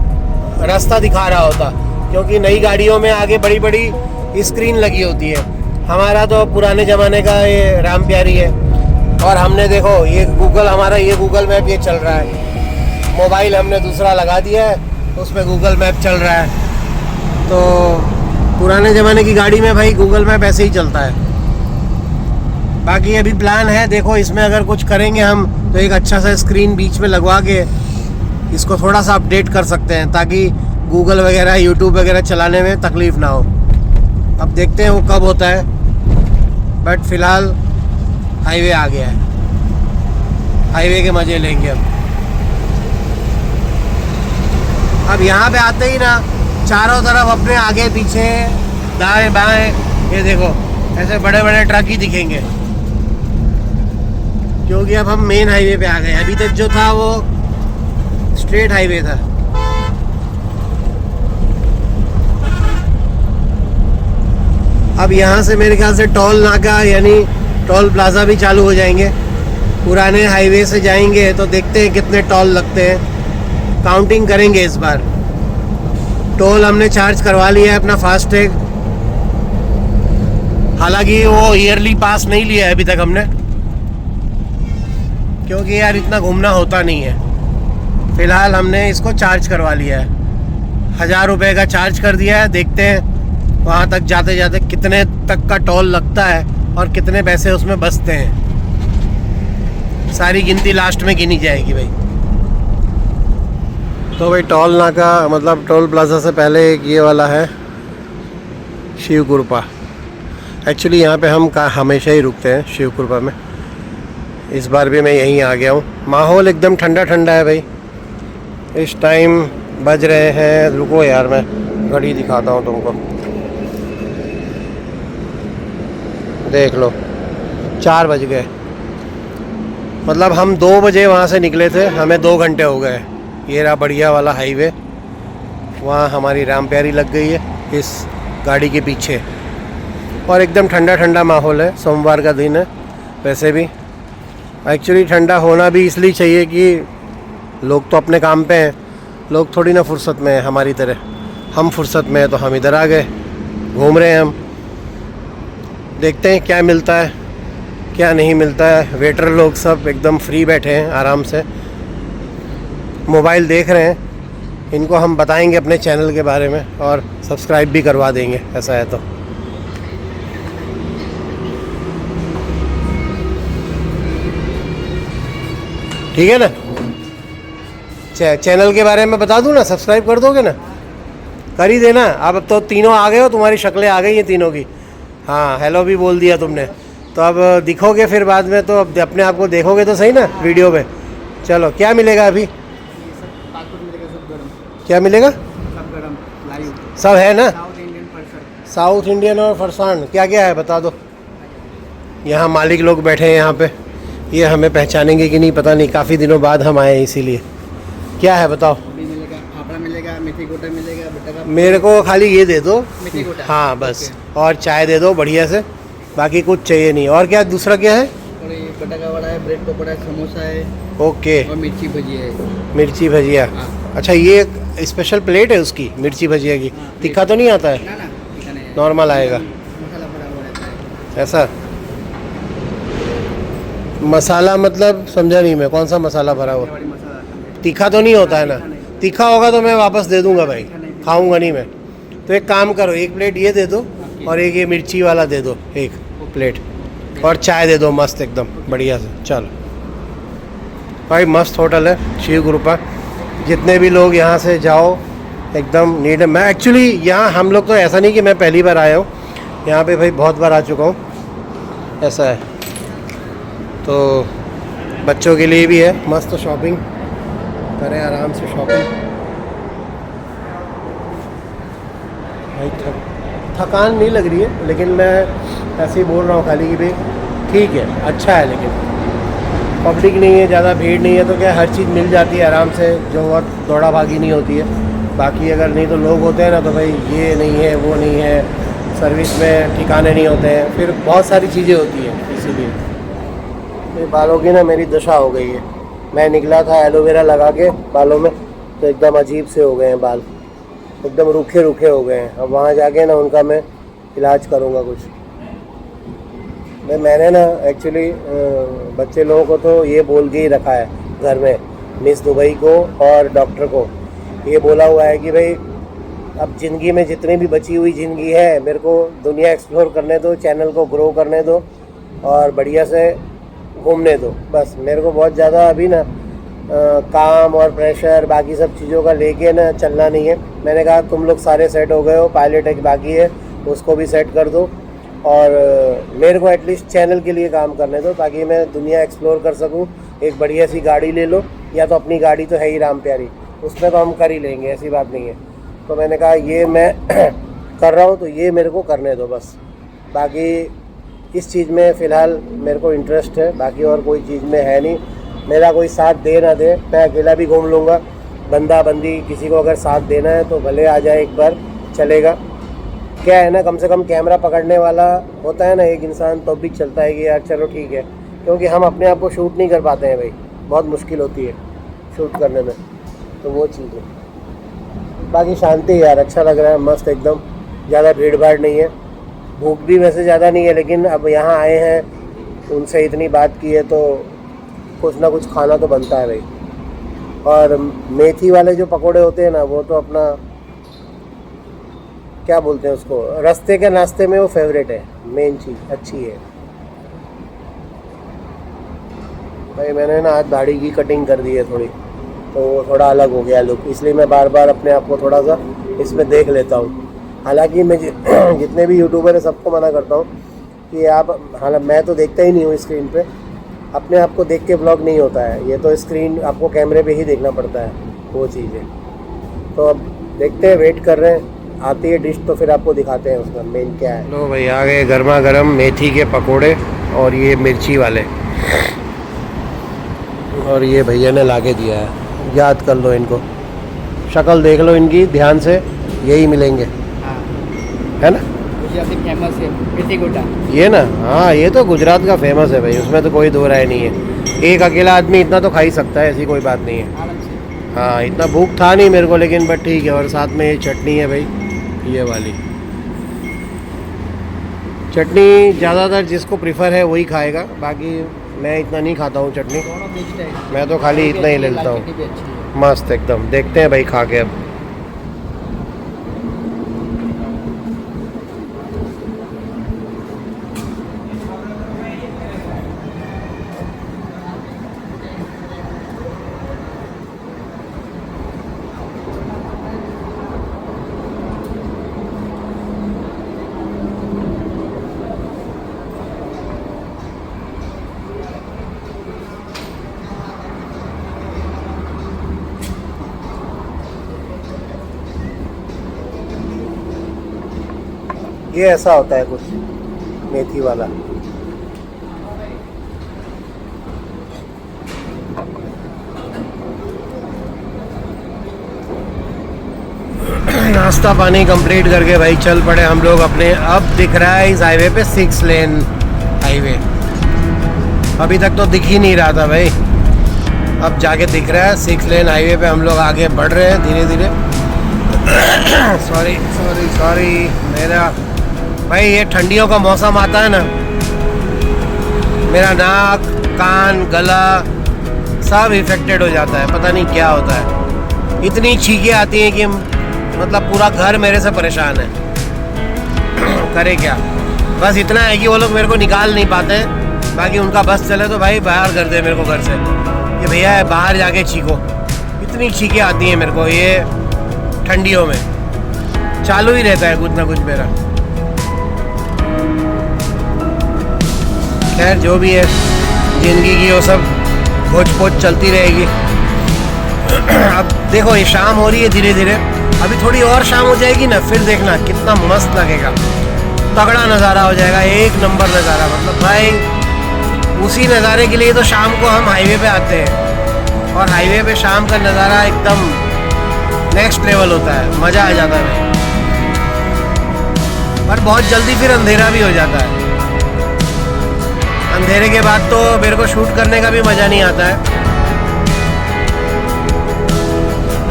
रास्ता दिखा रहा होता, क्योंकि नई गाड़ियों में आगे बड़ी बड़ी स्क्रीन लगी होती है। हमारा तो पुराने ज़माने का ये राम प्यारी है। और हमने देखो ये गूगल, हमारा ये गूगल मैप ये चल रहा है, मोबाइल हमने दूसरा लगा दिया है, उसमें गूगल मैप चल रहा है। तो पुराने ज़माने की गाड़ी में भाई गूगल मैप ऐसे ही चलता है। बाकी अभी प्लान है, देखो इसमें अगर कुछ करेंगे हम तो एक अच्छा सा स्क्रीन बीच में लगवा के इसको थोड़ा सा अपडेट कर सकते हैं, ताकि गूगल वगैरह यूट्यूब वगैरह चलाने में तकलीफ़ ना हो। अब देखते हैं वो कब होता है, बट फ़िलहाल हाईवे आ गया है, हाईवे के मज़े लेंगे अब यहाँ पे आते ही ना चारों तरफ अपने आगे पीछे दाएं बाएं ये देखो ऐसे बड़े बड़े ट्रक ही दिखेंगे, क्योंकि अब हम मेन हाईवे पे आ गए। अभी तक जो था वो स्ट्रेट हाईवे था। अब यहाँ से मेरे ख्याल से टोल नाका यानी टोल प्लाज़ा भी चालू हो जाएंगे। पुराने हाईवे से जाएंगे तो देखते हैं कितने टोल लगते हैं, काउंटिंग करेंगे इस बार। टोल हमने चार्ज करवा लिया है अपना फास्टैग, हालांकि वो ईयरली पास नहीं लिया है अभी तक हमने, क्योंकि यार इतना घूमना होता नहीं है। फ़िलहाल हमने इसको चार्ज करवा लिया है, 1000 रुपये का चार्ज कर दिया है। देखते हैं वहाँ तक जाते जाते कितने तक का टोल लगता है और कितने पैसे उसमें बचते हैं। सारी गिनती लास्ट में गिनी जाएगी भाई। तो भाई टोल नाका मतलब टोल प्लाज़ा से पहले एक ये वाला है शिव कृपा। एक्चुअली यहाँ पे हम हमेशा ही रुकते हैं शिव कृपा में, इस बार भी मैं यहीं आ गया हूँ। माहौल एकदम ठंडा ठंडा है भाई। इस टाइम बज रहे हैं, रुको यार मैं घड़ी दिखाता हूँ तुमको, देख लो 4 बज गए। मतलब हम 2 बजे वहाँ से निकले थे, हमें 2 घंटे हो गए। ये रहा बढ़िया वाला हाईवे, वहाँ हमारी राम प्यारी लग गई है इस गाड़ी के पीछे। और एकदम ठंडा ठंडा माहौल है, सोमवार का दिन है। वैसे भी एक्चुअली ठंडा होना भी इसलिए चाहिए कि लोग तो अपने काम पे हैं, लोग थोड़ी ना फुर्सत में हैं हमारी तरह। हम फुर्सत में हैं तो हम इधर आ गए, घूम रहे हैं हम। देखते हैं क्या मिलता है क्या नहीं मिलता है। वेटर लोग सब एकदम फ्री बैठे हैं, आराम से मोबाइल देख रहे हैं। इनको हम बताएंगे अपने चैनल के बारे में और सब्सक्राइब भी करवा देंगे, ऐसा है तो। ठीक है ना, चैनल के बारे में बता दूं ना, सब्सक्राइब कर दोगे ना, कर ही देना। अब तो तीनों आ गए हो, तुम्हारी शक्लें आ गई हैं तीनों की। हाँ हेलो भी बोल दिया तुमने, तो अब दिखोगे फिर बाद में, तो अब अपने आप को देखोगे तो सही ना वीडियो में। चलो क्या मिलेगा अभी, क्या मिलेगा, सब गरम लाइव सब है ना। South Indian person, south Indian और फरसान क्या क्या है बता दो। यहाँ मालिक लोग बैठे हैं यहाँ पे, ये हमें पहचानेंगे कि नहीं पता नहीं, काफ़ी दिनों बाद हम आए हैं इसीलिए। क्या है बताओ। अभी मिलेगा फाफड़ा मिलेगा, मेथी गोटा मिलेगा, बटाका। मेरे को खाली ये दे दो, मेथी गोटा। हाँ बस, और चाय दे दो बढ़िया से, बाकी कुछ चाहिए नहीं। और क्या दूसरा क्या है, और ये बटाका वड़ा है, ब्रेड पकौड़ा है, समोसा है, ओके, और मिर्ची भजिया है। मिर्ची भजिया। हाँ। अच्छा ये स्पेशल प्लेट है उसकी मिर्ची भजिया की? तीखा तो नहीं आता है? ना ना तीखा नहीं है। नॉर्मल आएगा मसाला भरा हुआ रहता है। ऐसा? मसाला मतलब समझा नहीं मैं, कौन सा मसाला भरा हुआ? बड़ी मसाला आता है। तीखा तो नहीं होता है ना? तीखा होगा तो मैं वापस दे दूंगा भाई, खाऊंगा नहीं मैं। तो एक काम करो, एक प्लेट ये दे दो और एक ये मिर्ची वाला दे दो, एक प्लेट, और चाय दे दो मस्त एकदम बढ़िया से। चलो भाई, मस्त होटल है शिव कृपा। जितने भी लोग यहाँ से जाओ एकदम नीट है। मैं एक्चुअली यहाँ हम लोग तो ऐसा नहीं कि मैं पहली बार आया हूँ यहाँ पे भाई, बहुत बार आ चुका हूँ, ऐसा है। तो बच्चों के लिए भी है मस्त, शॉपिंग करें आराम से शॉपिंग। भाई थकान नहीं लग रही है, लेकिन मैं ऐसे ही बोल रहा हूँ खाली कि भाई ठीक है, अच्छा है, लेकिन पब्लिक नहीं है, ज़्यादा भीड़ नहीं है, तो क्या हर चीज़ मिल जाती है आराम से, जो बहुत दौड़ा भागी नहीं होती है। बाकी अगर नहीं तो लोग होते हैं ना, तो भाई ये नहीं है वो नहीं है, सर्विस में ठिकाने नहीं होते हैं, फिर बहुत सारी चीज़ें होती हैं। इसीलिए मेरे बालों की ना मेरी दशा हो गई है। मैं निकला था एलोवेरा लगा के बालों में, तो एकदम अजीब से हो गए हैं बाल, एकदम रूखे रूखे हो गए हैं। अब वहाँ जाके ना उनका मैं इलाज करूँगा कुछ। मैंने ना एक्चुअली बच्चे लोगों को तो ये बोल के ही रखा है घर में, मिस दुबई को और डॉक्टर को ये बोला हुआ है कि भाई अब ज़िंदगी में जितनी भी बची हुई ज़िंदगी है, मेरे को दुनिया एक्सप्लोर करने दो, चैनल को ग्रो करने दो और बढ़िया से घूमने दो। बस मेरे को बहुत ज़्यादा अभी ना काम और प्रेशर बाकी सब चीज़ों का लेके ना चलना नहीं है। मैंने कहा तुम लोग सारे सेट हो गए हो, पायलट एक बाकी है, उसको भी सेट कर दो और मेरे को एटलीस्ट चैनल के लिए काम करने दो, ताकि मैं दुनिया एक्सप्लोर कर सकूं। एक बढ़िया सी गाड़ी ले लो, या तो अपनी गाड़ी तो है ही राम प्यारी, उसमें तो हम कर ही लेंगे, ऐसी बात नहीं है। तो मैंने कहा ये मैं कर रहा हूँ तो ये मेरे को करने दो बस। बाकी इस चीज़ में फ़िलहाल मेरे को इंटरेस्ट है, बाकी और कोई चीज़ में है नहीं। मेरा कोई साथ दे ना दे, मैं अकेला भी घूम लूँगा। बंदा बंदी किसी को अगर साथ देना है तो भले आ जाए, एक बार चलेगा। क्या है ना, कम से कम कैमरा पकड़ने वाला होता है ना एक इंसान, तो भी चलता है कि यार चलो ठीक है, क्योंकि हम अपने आप को शूट नहीं कर पाते हैं भाई, बहुत मुश्किल होती है शूट करने में, तो वो चीज़ है। बाकी शांति यार, अच्छा लग रहा है, मस्त एकदम, ज़्यादा भीड़ भाड़ नहीं है, भूख भी वैसे ज़्यादा नहीं है, लेकिन अब यहाँ आए हैं, उनसे इतनी बात की है तो कुछ ना कुछ खाना तो बनता है भाई। और मेथी वाले जो पकोड़े होते हैं ना, वो तो अपना क्या बोलते हैं उसको, रास्ते के नाश्ते में वो फेवरेट है, मेन चीज़ अच्छी है भाई। मैंने ना आज दाढ़ी की कटिंग कर दी है थोड़ी, तो वो थोड़ा अलग हो गया लुक, इसलिए मैं बार बार अपने आप को थोड़ा सा इसमें देख लेता हूँ। हालांकि मैं जितने भी यूट्यूबर है सबको मना करता हूँ कि आप, हालांकि मैं तो देखता ही नहीं हूँ स्क्रीन पे, अपने आप को देख के ब्लॉग नहीं होता है, ये तो स्क्रीन आपको कैमरे पे ही देखना पड़ता है, वो चीज़ है। तो अब देखते हैं, वेट कर रहे हैं, आती है डिश तो फिर आपको दिखाते हैं उसका मेन क्या है। लो भाई, आ गए गर्मा गर्म मेथी के पकोड़े और ये मिर्ची वाले, और ये भैया ने ला के दिया है, याद कर लो इनको, शक्ल देख लो इनकी ध्यान से, यही मिलेंगे, हाँ है ना। गुजराती फेमस है मेथी गोटा, ये ना, हाँ ये तो गुजरात का फेमस है भाई, उसमें तो कोई दो राय नहीं है। एक अकेला आदमी इतना तो खा ही सकता है, ऐसी कोई बात नहीं है। आराम से। हाँ, इतना भूख था नहीं मेरे को, लेकिन बट ठीक है। और साथ में ये चटनी है भाई, ये वाली चटनी ज़्यादातर जिसको प्रिफर है वही खाएगा, बाकी मैं इतना नहीं खाता हूँ चटनी, दोनों बेस्ट है, मैं तो खाली इतना ही ले लेता लाल चटनी हूँ। भी अच्छी है। मस्त एकदम, देखते हैं भाई खा के अब। ये ऐसा होता है कुछ मेथी वाला। नाश्ता पानी कंप्लीट करके भाई चल पड़े हम लोग अपने। अब दिख रहा है इस हाईवे पे 6 लेन हाईवे, अभी तक तो दिख ही नहीं रहा था भाई, अब जाके दिख रहा है 6 लेन हाईवे पे हम लोग आगे बढ़ रहे हैं धीरे धीरे। सॉरी सॉरी सॉरी मेरा भाई, ये ठंडियों का मौसम आता है ना, मेरा नाक, कान, गला सब इफेक्टेड हो जाता है, पता नहीं क्या होता है। इतनी छींकें आती हैं कि मतलब पूरा घर मेरे से परेशान है। करे क्या, बस इतना है कि वो लोग मेरे को निकाल नहीं पाते, बाकी उनका बस चले तो भाई बाहर कर दे मेरे को घर से, कि भैया बाहर जाके छींको। इतनी छींकें आती हैं मेरे को ये ठंडियों में, चालू ही रहता है कुछ ना कुछ मेरा। खैर जो भी है, ज़िंदगी की वो सब खोज पोछ चलती रहेगी। अब देखो ये शाम हो रही है धीरे धीरे, अभी थोड़ी और शाम हो जाएगी ना, फिर देखना कितना मस्त लगेगा, तगड़ा नज़ारा हो जाएगा, एक नंबर नज़ारा। मतलब भाई उसी नज़ारे के लिए तो शाम को हम हाईवे पे आते हैं, और हाईवे पे शाम का नज़ारा एकदम नेक्स्ट लेवल होता है, मज़ा आ जाता है। पर बहुत जल्दी फिर अंधेरा भी हो जाता है। अंधेरे के बाद तो मेरे को शूट करने का भी मज़ा नहीं आता है।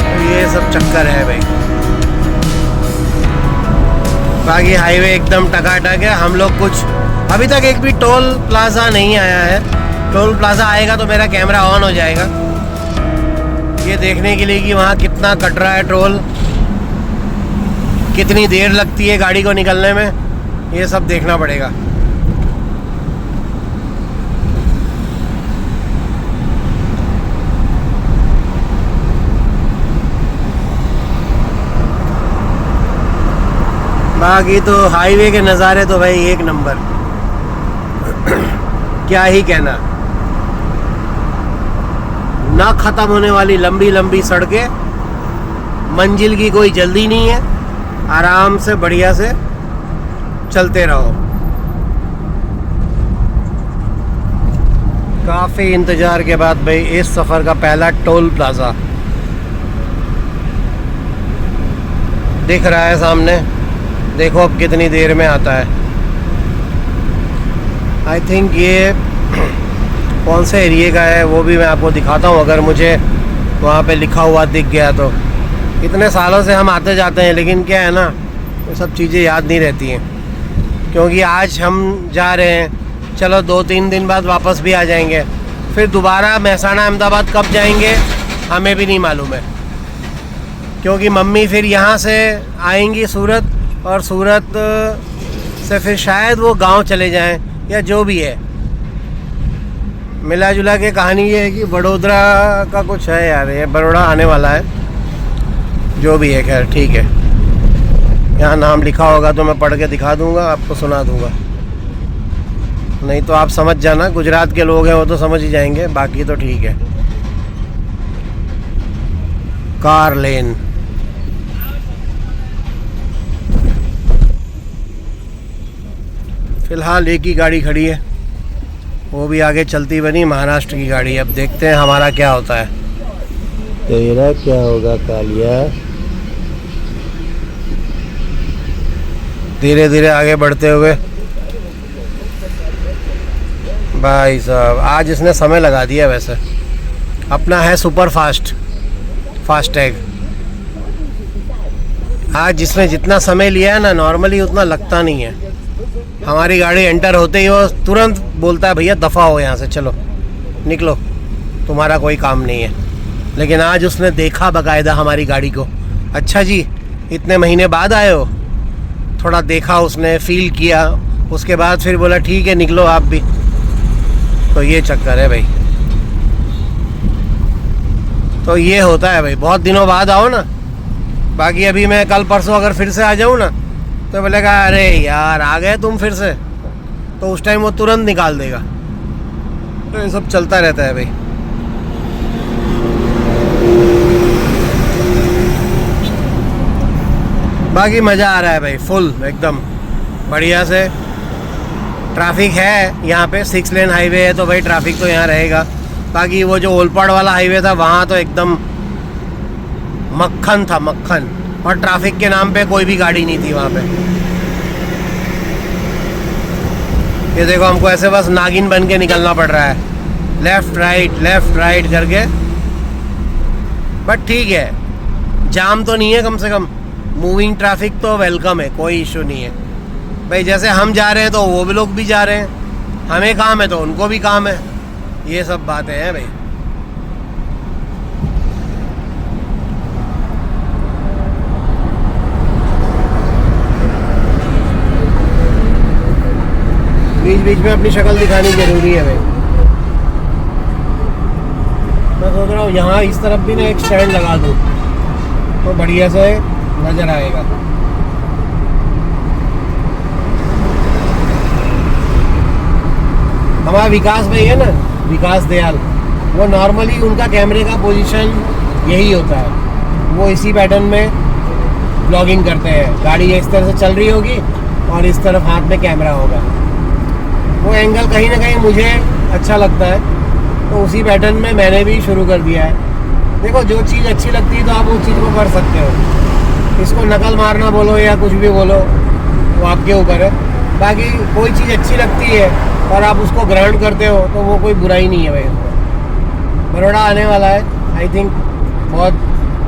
तो ये सब चक्कर है भाई। बाकी हाईवे एकदम टकाटक है। हम लोग कुछ अभी तक एक भी टोल प्लाजा नहीं आया है। टोल प्लाजा आएगा तो मेरा कैमरा ऑन हो जाएगा, ये देखने के लिए कि वहाँ कितना कट रहा है टोल, कितनी देर लगती है गाड़ी को निकलने में, ये सब देखना पड़ेगा। बाकी तो हाईवे के नज़ारे तो भाई एक नंबर, क्या ही कहना। ना ख़त्म होने वाली लंबी लंबी सड़कें, मंजिल की कोई जल्दी नहीं है, आराम से बढ़िया से चलते रहो। काफ़ी इंतज़ार के बाद भाई इस सफ़र का पहला टोल प्लाज़ा दिख रहा है सामने। देखो अब कितनी देर में आता है। आई थिंक ये कौन से एरिए का है वो भी मैं आपको दिखाता हूँ, अगर मुझे वहाँ पे लिखा हुआ दिख गया तो। इतने सालों से हम आते जाते हैं, लेकिन क्या है ना, वो सब चीज़ें याद नहीं रहती हैं। क्योंकि आज हम जा रहे हैं, चलो 2-3 दिन बाद वापस भी आ जाएंगे, फिर दोबारा महसाना अहमदाबाद कब जाएंगे हमें भी नहीं मालूम है। क्योंकि मम्मी फिर यहाँ से आएंगी सूरत, और सूरत से फिर शायद वो गांव चले जाएं या जो भी है। मिला जुला के कहानी ये है कि बड़ोदरा का कुछ है यार, ये बड़ोड़ा आने वाला है, जो भी है। खैर ठीक है, यहाँ नाम लिखा होगा तो मैं पढ़ के दिखा दूँगा, आपको सुना दूँगा। नहीं तो आप समझ जाना, गुजरात के लोग हैं वो तो समझ ही जाएंगे, बाकी तो ठीक है। कार लेन, फ़िलहाल एक ही गाड़ी खड़ी है, वो भी आगे चलती बनी, महाराष्ट्र की गाड़ी। अब देखते हैं हमारा क्या होता है। तेरा क्या होगा कालिया। धीरे धीरे आगे बढ़ते हुए भाई साहब, आज इसने समय लगा दिया। वैसे अपना है सुपर फास्टैग। आज जिसने जितना समय लिया है ना, नॉर्मली उतना लगता नहीं है। हमारी गाड़ी एंटर होते ही वो तुरंत बोलता है भैया दफ़ा हो यहाँ से, चलो निकलो, तुम्हारा कोई काम नहीं है। लेकिन आज उसने देखा बाकायदा हमारी गाड़ी को, अच्छा जी इतने महीने बाद आए हो, थोड़ा देखा उसने, फील किया, उसके बाद फिर बोला ठीक है निकलो आप भी। तो ये चक्कर है भाई। तो ये होता है भाई, बहुत दिनों बाद आओ ना। बाकी अभी मैं कल परसों अगर फिर से आ जाऊँ ना, तो बोलेगा अरे यार आ गए तुम फिर से, तो उस टाइम वो तुरंत निकाल देगा। तो ये सब चलता रहता है भाई। बाकी मज़ा आ रहा है भाई, फुल एकदम बढ़िया से। ट्रैफिक है यहाँ पे, 6 लेन हाईवे है तो भाई ट्रैफिक तो यहाँ रहेगा। बाकी वो जो ओलपाड़ वाला हाईवे था वहाँ तो एकदम मक्खन था, मक्खन। और ट्रैफिक के नाम पे कोई भी गाड़ी नहीं थी वहाँ पे। ये देखो हमको ऐसे बस नागिन बन के निकलना पड़ रहा है, लेफ़्ट राइट करके। बट ठीक है, जाम तो नहीं है कम से कम, मूविंग ट्रैफिक तो वेलकम है, कोई इशू नहीं है भाई। जैसे हम जा रहे हैं तो वो भी लोग भी जा रहे हैं, हमें काम है तो उनको भी काम है, ये सब बातें हैं भाई। बीच बीच में अपनी शक्ल दिखानी जरूरी है भाई। मैं सोच रहा हूँ यहाँ इस तरफ भी ना एक स्टैंड लगा दूँ तो बढ़िया से नज़र आएगा। हमारा विकास भाई है ना, विकास दयाल, वो नॉर्मली उनका कैमरे का पोजीशन यही होता है, वो इसी पैटर्न में ब्लॉगिंग करते हैं। गाड़ी इस तरह से चल रही होगी और इस तरफ हाथ में कैमरा होगा। वो एंगल कहीं ना कहीं मुझे अच्छा लगता है, तो उसी पैटर्न में मैंने भी शुरू कर दिया है। देखो, जो चीज़ अच्छी लगती है तो आप उस चीज़ को कर सकते हो। इसको नकल मारना बोलो या कुछ भी बोलो, वो आपके ऊपर है। बाकी कोई चीज़ अच्छी लगती है और आप उसको ग्रहण करते हो तो वो कोई बुराई नहीं है भाई उसमें। बड़ौदा आने वाला है, आई थिंक बहुत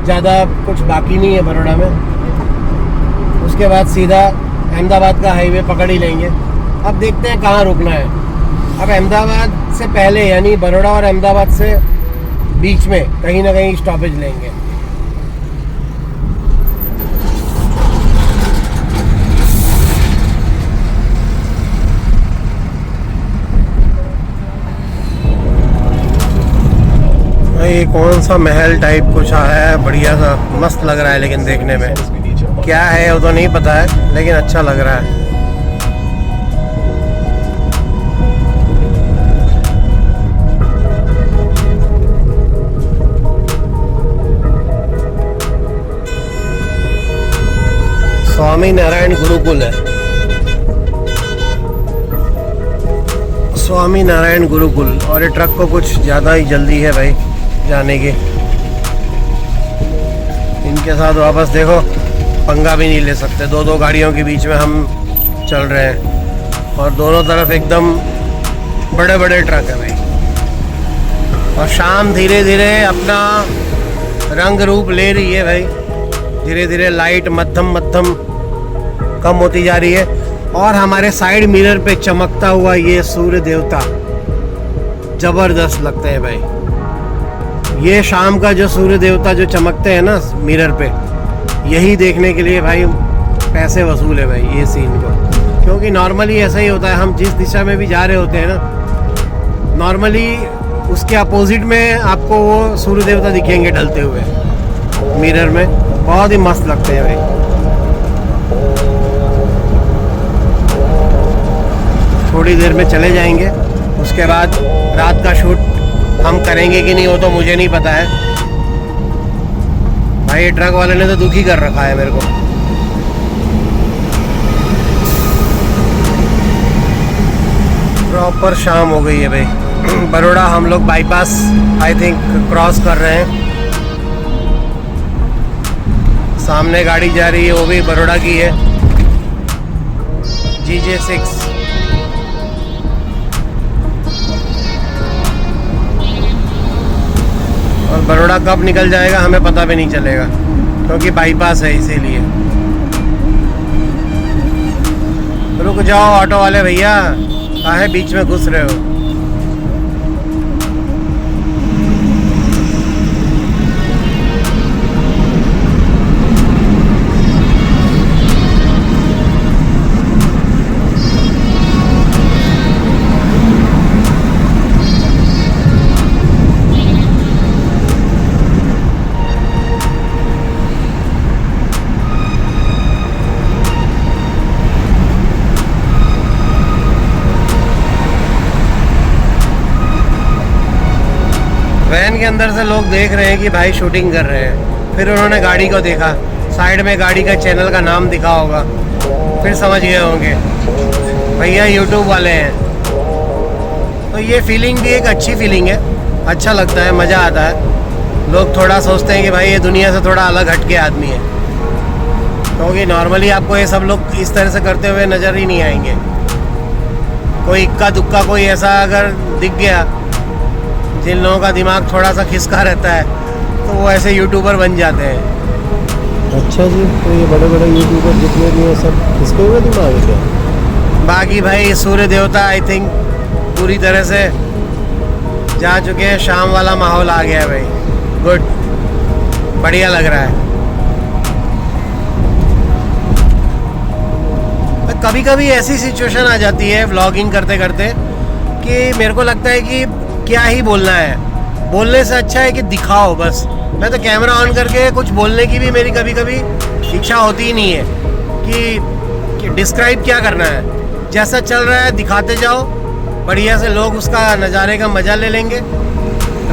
ज़्यादा कुछ बाकी नहीं है बड़ौदा में। उसके बाद सीधा अहमदाबाद का हाईवे पकड़ ही लेंगे। अब देखते हैं कहाँ रुकना है। अब अहमदाबाद से पहले यानी बड़ौदा और अहमदाबाद से बीच में कहीं ना कहीं स्टॉपेज लेंगे। ये कौन सा महल टाइप कुछ आया है, बढ़िया सा मस्त लग रहा है, लेकिन देखने में क्या है वो तो नहीं पता है, लेकिन अच्छा लग रहा है। स्वामी नारायण गुरुकुल है, स्वामी नारायण गुरुकुल। और ये ट्रक को कुछ ज़्यादा ही जल्दी है भाई जाने की। इनके साथ वापस देखो पंगा भी नहीं ले सकते, दो दो गाड़ियों के बीच में हम चल रहे हैं और दोनों तरफ एकदम बड़े बड़े ट्रक है भाई। और शाम धीरे धीरे अपना रंग रूप ले रही है भाई, धीरे धीरे लाइट मध्यम मध्यम कम होती जा रही है। और हमारे साइड मिरर पे चमकता हुआ ये सूर्य देवता जबरदस्त लगते हैं भाई। ये शाम का जो सूर्य देवता जो चमकते हैं ना मिरर पे, यही देखने के लिए भाई पैसे वसूल है भाई ये सीन को। क्योंकि नॉर्मली ऐसा ही होता है, हम जिस दिशा में भी जा रहे होते हैं ना, नॉर्मली उसके अपोजिट में आपको वो सूर्य देवता दिखेंगे ढलते हुए मिरर में। बहुत ही मस्त लगते हैं भाई। थोड़ी देर में चले जाएंगे, उसके बाद रात का शूट हम करेंगे कि नहीं वो तो मुझे नहीं पता है भाई। ये ट्रक वाले ने तो दुखी कर रखा है मेरे को। प्रॉपर शाम हो गई है भाई। बड़ौदा हम लोग बाईपास आई थिंक क्रॉस कर रहे हैं। सामने गाड़ी जा रही है, वो भी बड़ौदा की है, GJ6। और बड़ौदा कब निकल जाएगा हमें पता भी नहीं चलेगा, क्योंकि बाईपास है इसीलिए। रुक जाओ ऑटो वाले भैया, काहे बीच में घुस रहे हो। वैन के अंदर से लोग देख रहे हैं कि भाई शूटिंग कर रहे हैं, फिर उन्होंने गाड़ी को देखा, साइड में गाड़ी का चैनल का नाम दिखा होगा, फिर समझ गए होंगे भैया यूट्यूब वाले हैं। तो ये फीलिंग भी एक अच्छी फीलिंग है, अच्छा लगता है, मज़ा आता है। लोग थोड़ा सोचते हैं कि भाई ये दुनिया से थोड़ा अलग हटके आदमी है, क्योंकि नॉर्मली आपको ये सब लोग इस तरह से करते हुए नज़र ही नहीं आएंगे। कोई इक्का दुक्का कोई ऐसा अगर दिख गया, जिन लोगों का दिमाग थोड़ा सा खिसका रहता है, तो वो ऐसे यूट्यूबर बन जाते हैं। अच्छा जी, तो ये बड़े बड़े यूट्यूबर जितने भी हैं सब इसके हुए दिमाग है क्या? बाकी भाई सूर्य देवता आई थिंक पूरी तरह से जा चुके हैं, शाम वाला माहौल आ गया है भाई। गुड, बढ़िया लग रहा है। कभी कभी ऐसी सिचुएशन आ जाती है व्लॉगिंग करते करते कि मेरे को लगता है कि क्या ही बोलना है, बोलने से अच्छा है कि दिखाओ बस। मैं तो कैमरा ऑन करके कुछ बोलने की भी मेरी कभी कभी इच्छा होती ही नहीं है कि डिस्क्राइब क्या करना है। जैसा चल रहा है दिखाते जाओ, बढ़िया से लोग उसका नज़ारे का मज़ा ले लेंगे,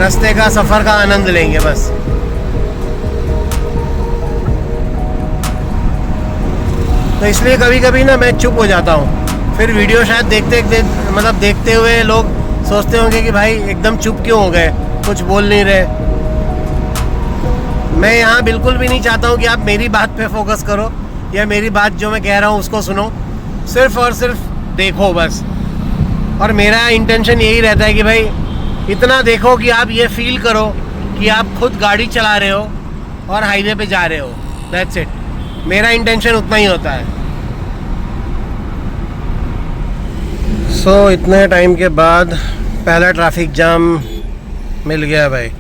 रास्ते का सफ़र का आनंद लेंगे बस। तो इसलिए कभी कभी ना मैं चुप हो जाता हूँ। फिर वीडियो शायद देखते हुए लोग सोचते होंगे कि भाई एकदम चुप क्यों हो गए, कुछ बोल नहीं रहे। मैं यहाँ बिल्कुल भी नहीं चाहता हूँ कि आप मेरी बात पे फोकस करो या मेरी बात जो मैं कह रहा हूँ उसको सुनो, सिर्फ और सिर्फ देखो बस। और मेरा इंटेंशन यही रहता है कि भाई इतना देखो कि आप ये फील करो कि आप खुद गाड़ी चला रहे हो और हाईवे पे जा रहे हो। दैट्स इट, मेरा इंटेंशन उतना ही होता है। इतने टाइम के बाद पहला ट्रैफिक जाम मिल गया भाई।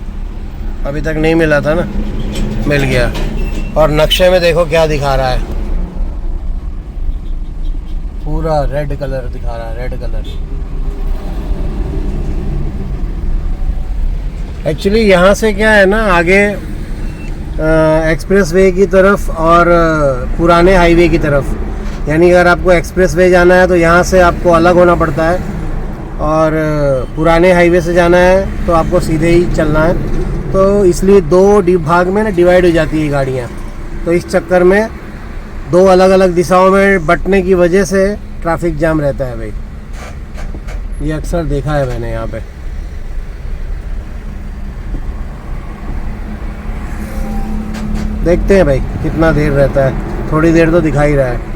अभी तक नहीं मिला था ना, मिल गया। और नक्शे में देखो क्या दिखा रहा है, पूरा रेड कलर दिखा रहा है, रेड कलर। एक्चुअली यहाँ से क्या है ना, आगे एक्सप्रेस वे की तरफ और पुराने हाईवे की तरफ, यानी अगर आपको एक्सप्रेस वे जाना है तो यहाँ से आपको अलग होना पड़ता है, और पुराने हाईवे से जाना है तो आपको सीधे ही चलना है। तो इसलिए दो भाग में ना डिवाइड हो जाती है गाड़ियाँ। तो इस चक्कर में दो अलग अलग दिशाओं में बंटने की वजह से ट्रैफिक जाम रहता है भाई। ये अक्सर देखा है मैंने यहाँ पे। देखते हैं भाई कितना देर रहता है, थोड़ी देर तो दिखा ही रहा है।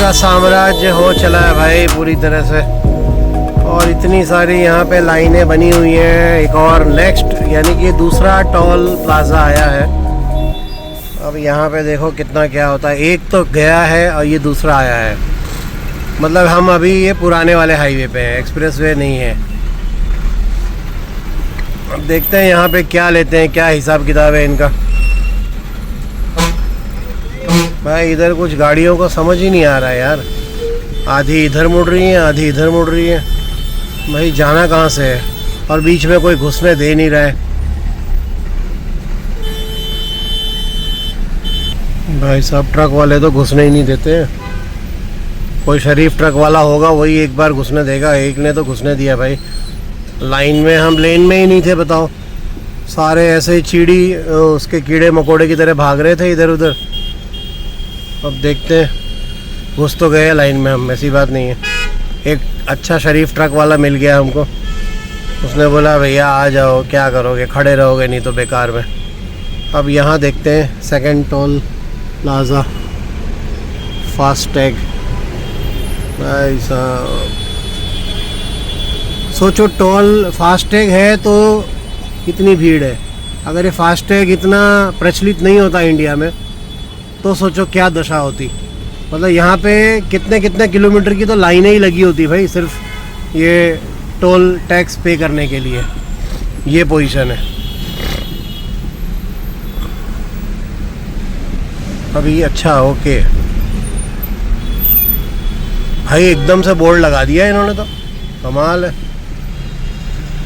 का साम्राज्य हो चला है भाई पूरी तरह से। और इतनी सारी यहाँ पे लाइनें बनी हुई हैं। एक और नेक्स्ट यानी कि दूसरा टोल प्लाज़ा आया है। अब यहाँ पे देखो कितना क्या होता है। एक तो गया है और ये दूसरा आया है। मतलब हम अभी ये पुराने वाले हाईवे पे हैं, एक्सप्रेस वे नहीं है। अब देखते हैं यहाँ पे क्या लेते हैं, क्या हिसाब किताब है इनका। भाई इधर कुछ गाड़ियों को समझ ही नहीं आ रहा है यार। आधी इधर मुड़ रही है, आधी इधर मुड़ रही है। भाई जाना कहाँ से है? और बीच में कोई घुसने दे नहीं रहा है। भाई सब ट्रक वाले तो घुसने ही नहीं देते। कोई शरीफ ट्रक वाला होगा वही एक बार घुसने देगा। एक ने तो घुसने दिया भाई। लाइन में हम लेन में ही नहीं थे, बताओ। सारे ऐसे ही चीड़ी उसके कीड़े मकोड़े की तरह भाग रहे थे इधर उधर। अब देखते हैं, घुस तो गए लाइन में हम, ऐसी बात नहीं है। एक अच्छा शरीफ ट्रक वाला मिल गया हमको। उसने बोला भैया आ जाओ, क्या करोगे, खड़े रहोगे नहीं तो बेकार में। अब यहाँ देखते हैं सेकंड टोल प्लाज़ा, फास्टैग। भाई साहब सोचो, टोल फास्टैग है तो कितनी भीड़ है। अगर ये फास्टैग इतना प्रचलित नहीं होता इंडिया में तो सोचो क्या दशा होती। मतलब यहाँ पे कितने कितने किलोमीटर की तो लाइनें ही लगी होती भाई, सिर्फ ये टोल टैक्स पे करने के लिए। ये पोजीशन है अभी। अच्छा ओके भाई, एकदम से बोर्ड लगा दिया इन्होंने तो, कमाल है।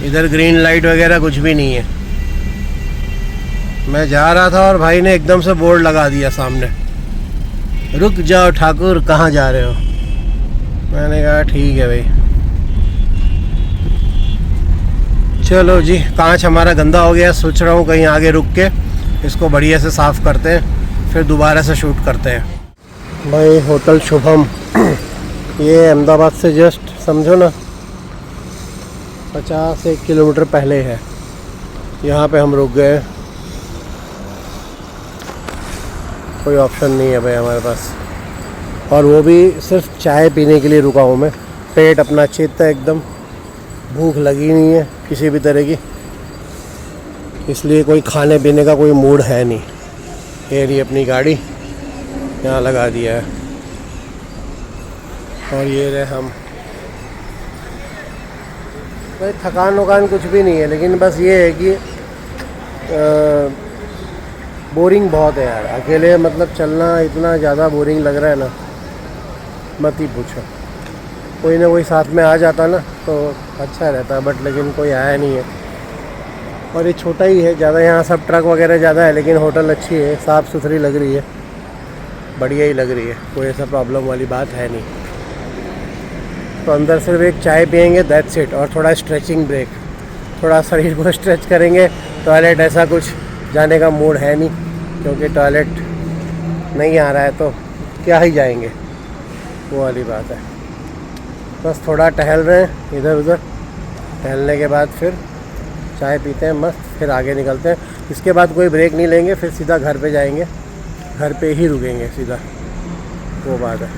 इधर ग्रीन लाइट वगैरह कुछ भी नहीं है। मैं जा रहा था और भाई ने एकदम से बोर्ड लगा दिया सामने, रुक जाओ ठाकुर, कहाँ जा रहे हो। मैंने कहा ठीक है भाई। चलो जी, कांच हमारा गंदा हो गया। सोच रहा हूँ कहीं आगे रुक के इसको बढ़िया से साफ़ करते हैं, फिर दोबारा से शूट करते हैं। भाई होटल शुभम ये अहमदाबाद से जस्ट समझो ना 50-1 किलोमीटर पहले है। यहाँ पे हम रुक गए। कोई ऑप्शन नहीं है भाई हमारे पास, और वो भी सिर्फ चाय पीने के लिए रुका हूँ मैं। पेट अपना चित है एकदम, भूख लगी नहीं है किसी भी तरह की, इसलिए कोई खाने पीने का कोई मूड है नहीं। ये रही अपनी गाड़ी, यहाँ लगा दिया है। और ये रहे हम। भाई थकान वकान कुछ भी नहीं है, लेकिन बस ये है कि बोरिंग बहुत है यार। अकेले मतलब चलना इतना ज़्यादा बोरिंग लग रहा है ना, मत ही पूछो। कोई ना कोई साथ में आ जाता ना तो अच्छा रहता, बट लेकिन कोई आया नहीं है। और ये छोटा ही है ज़्यादा, यहाँ सब ट्रक वगैरह ज़्यादा है, लेकिन होटल अच्छी है, साफ़ सुथरी लग रही है, बढ़िया ही लग रही है, कोई ऐसा प्रॉब्लम वाली बात है नहीं। तो अंदर सिर्फ एक चाय पियेंगे, दैट्स इट। और थोड़ा स्ट्रेचिंग ब्रेक, थोड़ा शरीर को स्ट्रेच करेंगे। टॉयलेट ऐसा कुछ जाने का मूड है नहीं, क्योंकि टॉयलेट नहीं आ रहा है तो क्या ही जाएंगे, वो वाली बात है। बस थोड़ा टहल रहे हैं इधर उधर, टहलने के बाद फिर चाय पीते हैं मस्त, फिर आगे निकलते हैं। इसके बाद कोई ब्रेक नहीं लेंगे, फिर सीधा घर पे जाएंगे, घर पे ही रुकेंगे सीधा, वो बात है।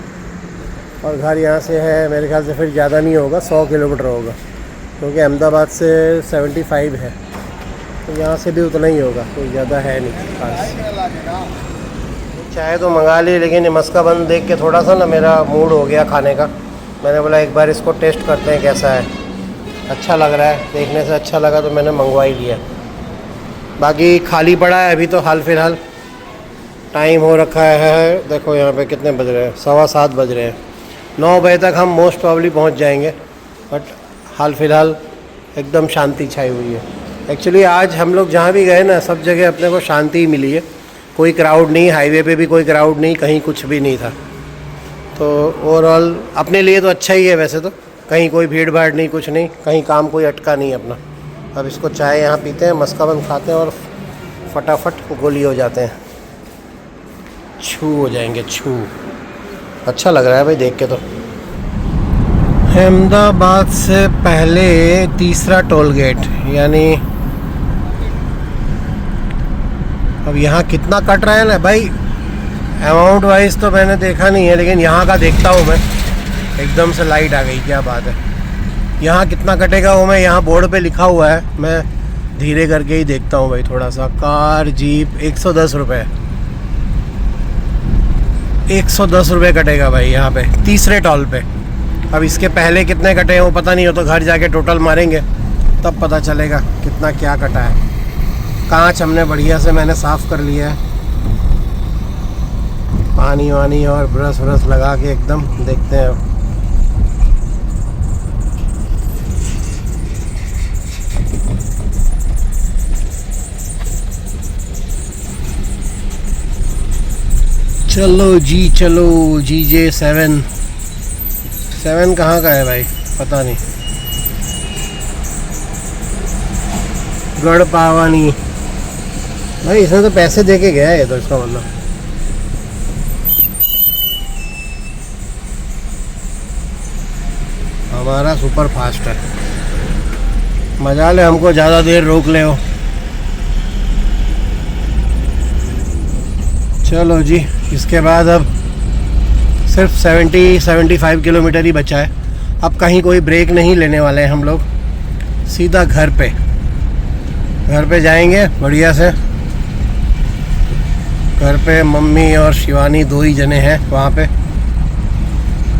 और घर यहाँ से है मेरे ख्याल से फिर ज़्यादा नहीं होगा, 100 किलोमीटर होगा, क्योंकि अहमदाबाद से 75 है, तो यहाँ से भी उतना ही होगा, कोई ज़्यादा है नहीं खास। चाय तो मंगा ली, लेकिन मस्का बंद देख के थोड़ा सा ना मेरा मूड हो गया खाने का। मैंने बोला एक बार इसको टेस्ट करते हैं कैसा है। अच्छा लग रहा है, देखने से अच्छा लगा तो मैंने मंगवा ही लिया। बाकी खाली पड़ा है अभी तो हाल फिलहाल। टाइम हो रखा है, देखो यहाँ पे कितने बज रहे हैं, 7:15 बज रहे हैं। 9 बजे तक हम मोस्ट प्रॉब्ली पहुँच जाएंगे, बट हाल फिलहाल एकदम शांति छाई हुई है। एक्चुअली आज हम लोग जहाँ भी गए ना, सब जगह अपने को शांति ही मिली है। कोई क्राउड नहीं, हाईवे पे भी कोई क्राउड नहीं, कहीं कुछ भी नहीं था। तो ओवरऑल अपने लिए तो अच्छा ही है वैसे तो, कहीं कोई भीड़ भाड़ नहीं, कुछ नहीं, कहीं काम कोई अटका नहीं अपना। अब इसको चाय यहाँ पीते हैं, मस्का बंद खाते हैं और फटाफट गोली हो जाते हैं, छू हो जाएंगे छू। अच्छा लग रहा है भाई देख के तो। अहमदाबाद से पहले तीसरा टोल गेट, यानी अब यहाँ कितना कट रहा है ना भाई, अमाउंट वाइज तो मैंने देखा नहीं है, लेकिन यहाँ का देखता हूँ मैं। एकदम से लाइट आ गई, क्या बात है। यहाँ कितना कटेगा वो मैं यहाँ बोर्ड पे लिखा हुआ है, मैं धीरे करके ही देखता हूँ भाई थोड़ा सा। कार जीप 110 रुपये, 110 रुपये कटेगा भाई यहाँ पे तीसरे टॉल पे। अब इसके पहले कितने कटे हैं वो पता नहीं हो, तो घर जाके टोटल मारेंगे तब पता चलेगा कितना क्या कटा है। कांच हमने बढ़िया से मैंने साफ़ कर लिया है, पानी वानी और ब्रश व्रश लगा के एकदम देखते हैं। चलो जी चलो, GJ7 कहाँ का है भाई पता नहीं। गढ़ पावानी भाई, इसने तो पैसे दे के गया है, तो इसका मतलब। हमारा सुपर फास्ट है, मजा ले हमको ज़्यादा देर रोक ले हो। चलो जी, इसके बाद अब सिर्फ 70-75 किलोमीटर ही बचा है। अब कहीं कोई ब्रेक नहीं लेने वाले हैं हम लोग, सीधा घर पे जाएंगे बढ़िया से। घर पे मम्मी और शिवानी दो ही जने हैं वहाँ पे,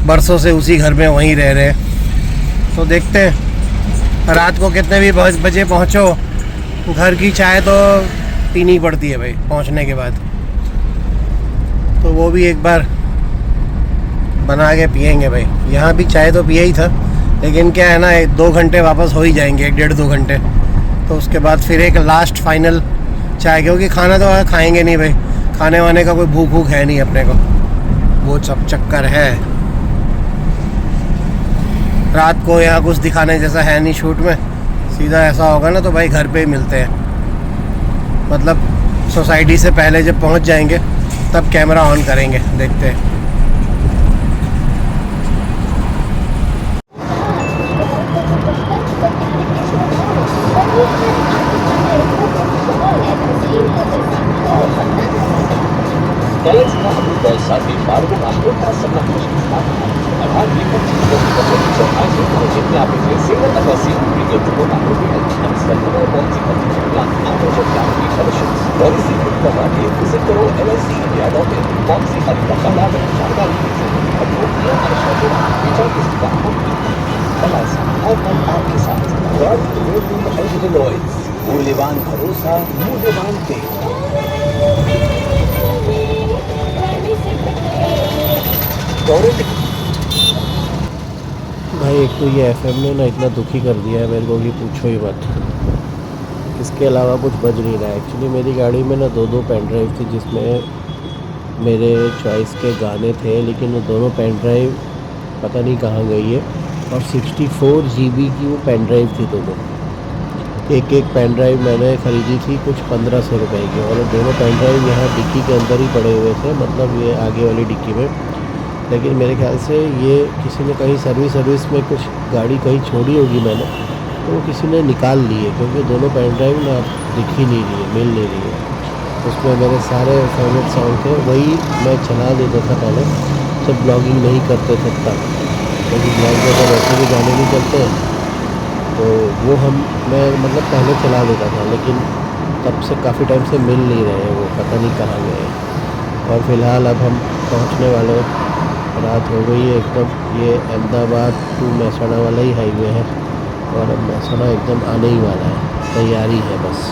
बरसों से उसी घर में वहीं रह रहे हैं। तो देखते हैं रात को कितने भी बजे पहुँचो, घर की चाय तो पीनी पड़ती है भाई पहुँचने के बाद, तो वो भी एक बार बना के पियेंगे भाई। यहाँ भी चाय तो पिया ही था, लेकिन क्या है ना 2 घंटे वापस हो ही जाएंगे, 1-1.5-2 घंटे। तो उसके बाद फिर एक लास्ट फाइनल चाय, क्योंकि खाना तो खाएंगे नहीं भाई, खाने वाने का कोई भूख है नहीं अपने को, वो सब चक्कर है। रात को यहाँ कुछ दिखाने जैसा है नहीं शूट में, सीधा ऐसा होगा ना तो भाई घर पे ही मिलते हैं। मतलब सोसाइटी से पहले जब पहुँच जाएंगे तब कैमरा ऑन करेंगे, देखते हैं। मूल्यवान भरोसा, मूल्यवान तेल। भाई एक तो ये FM ने ना इतना दुखी कर दिया है मेरे को कि पूछो ही मत। इसके अलावा कुछ बज नहीं रहा है। एक्चुअली मेरी गाड़ी में ना 2 पेन ड्राइव थी, जिसमें मेरे चॉइस के गाने थे, लेकिन वो दोनों पेन ड्राइव पता नहीं कहाँ गई है। और 64 GB की वो पेन ड्राइव थी दोनों। एक पेन ड्राइव मैंने ख़रीदी थी कुछ 1500 रुपये की, और दोनों पेन ड्राइव यहाँ डिक्की के अंदर ही पड़े हुए थे, मतलब ये आगे वाली डिक्की में। लेकिन मेरे ख्याल से ये किसी ने कहीं सर्विस में कुछ गाड़ी कहीं छोड़ी होगी मैंने, तो वो किसी ने निकाल लिए, क्योंकि दोनों पेन ड्राइव ना दिख ही नहीं रही है, मिल नहीं रही है। उसमें मेरे सारे फेवरेट सॉन्ग थे, वही मैं चला देता था पहले जब ब्लॉगिंग नहीं करते थे तब, क्योंकि ब्लॉग में तो वैसे भी गाने नहीं चलते, तो वो मैं मतलब पहले चला देता था। लेकिन तब से काफ़ी टाइम से मिल नहीं रहे हैं, वो पता नहीं कहाँ गए। और फ़िलहाल अब हम पहुँचने वाले, रात हो गई है एकदम। ये अहमदाबाद टू महसाणा वाला ही हाईवे है, और अब महसाणा एकदम आने ही वाला है, तैयारी है बस।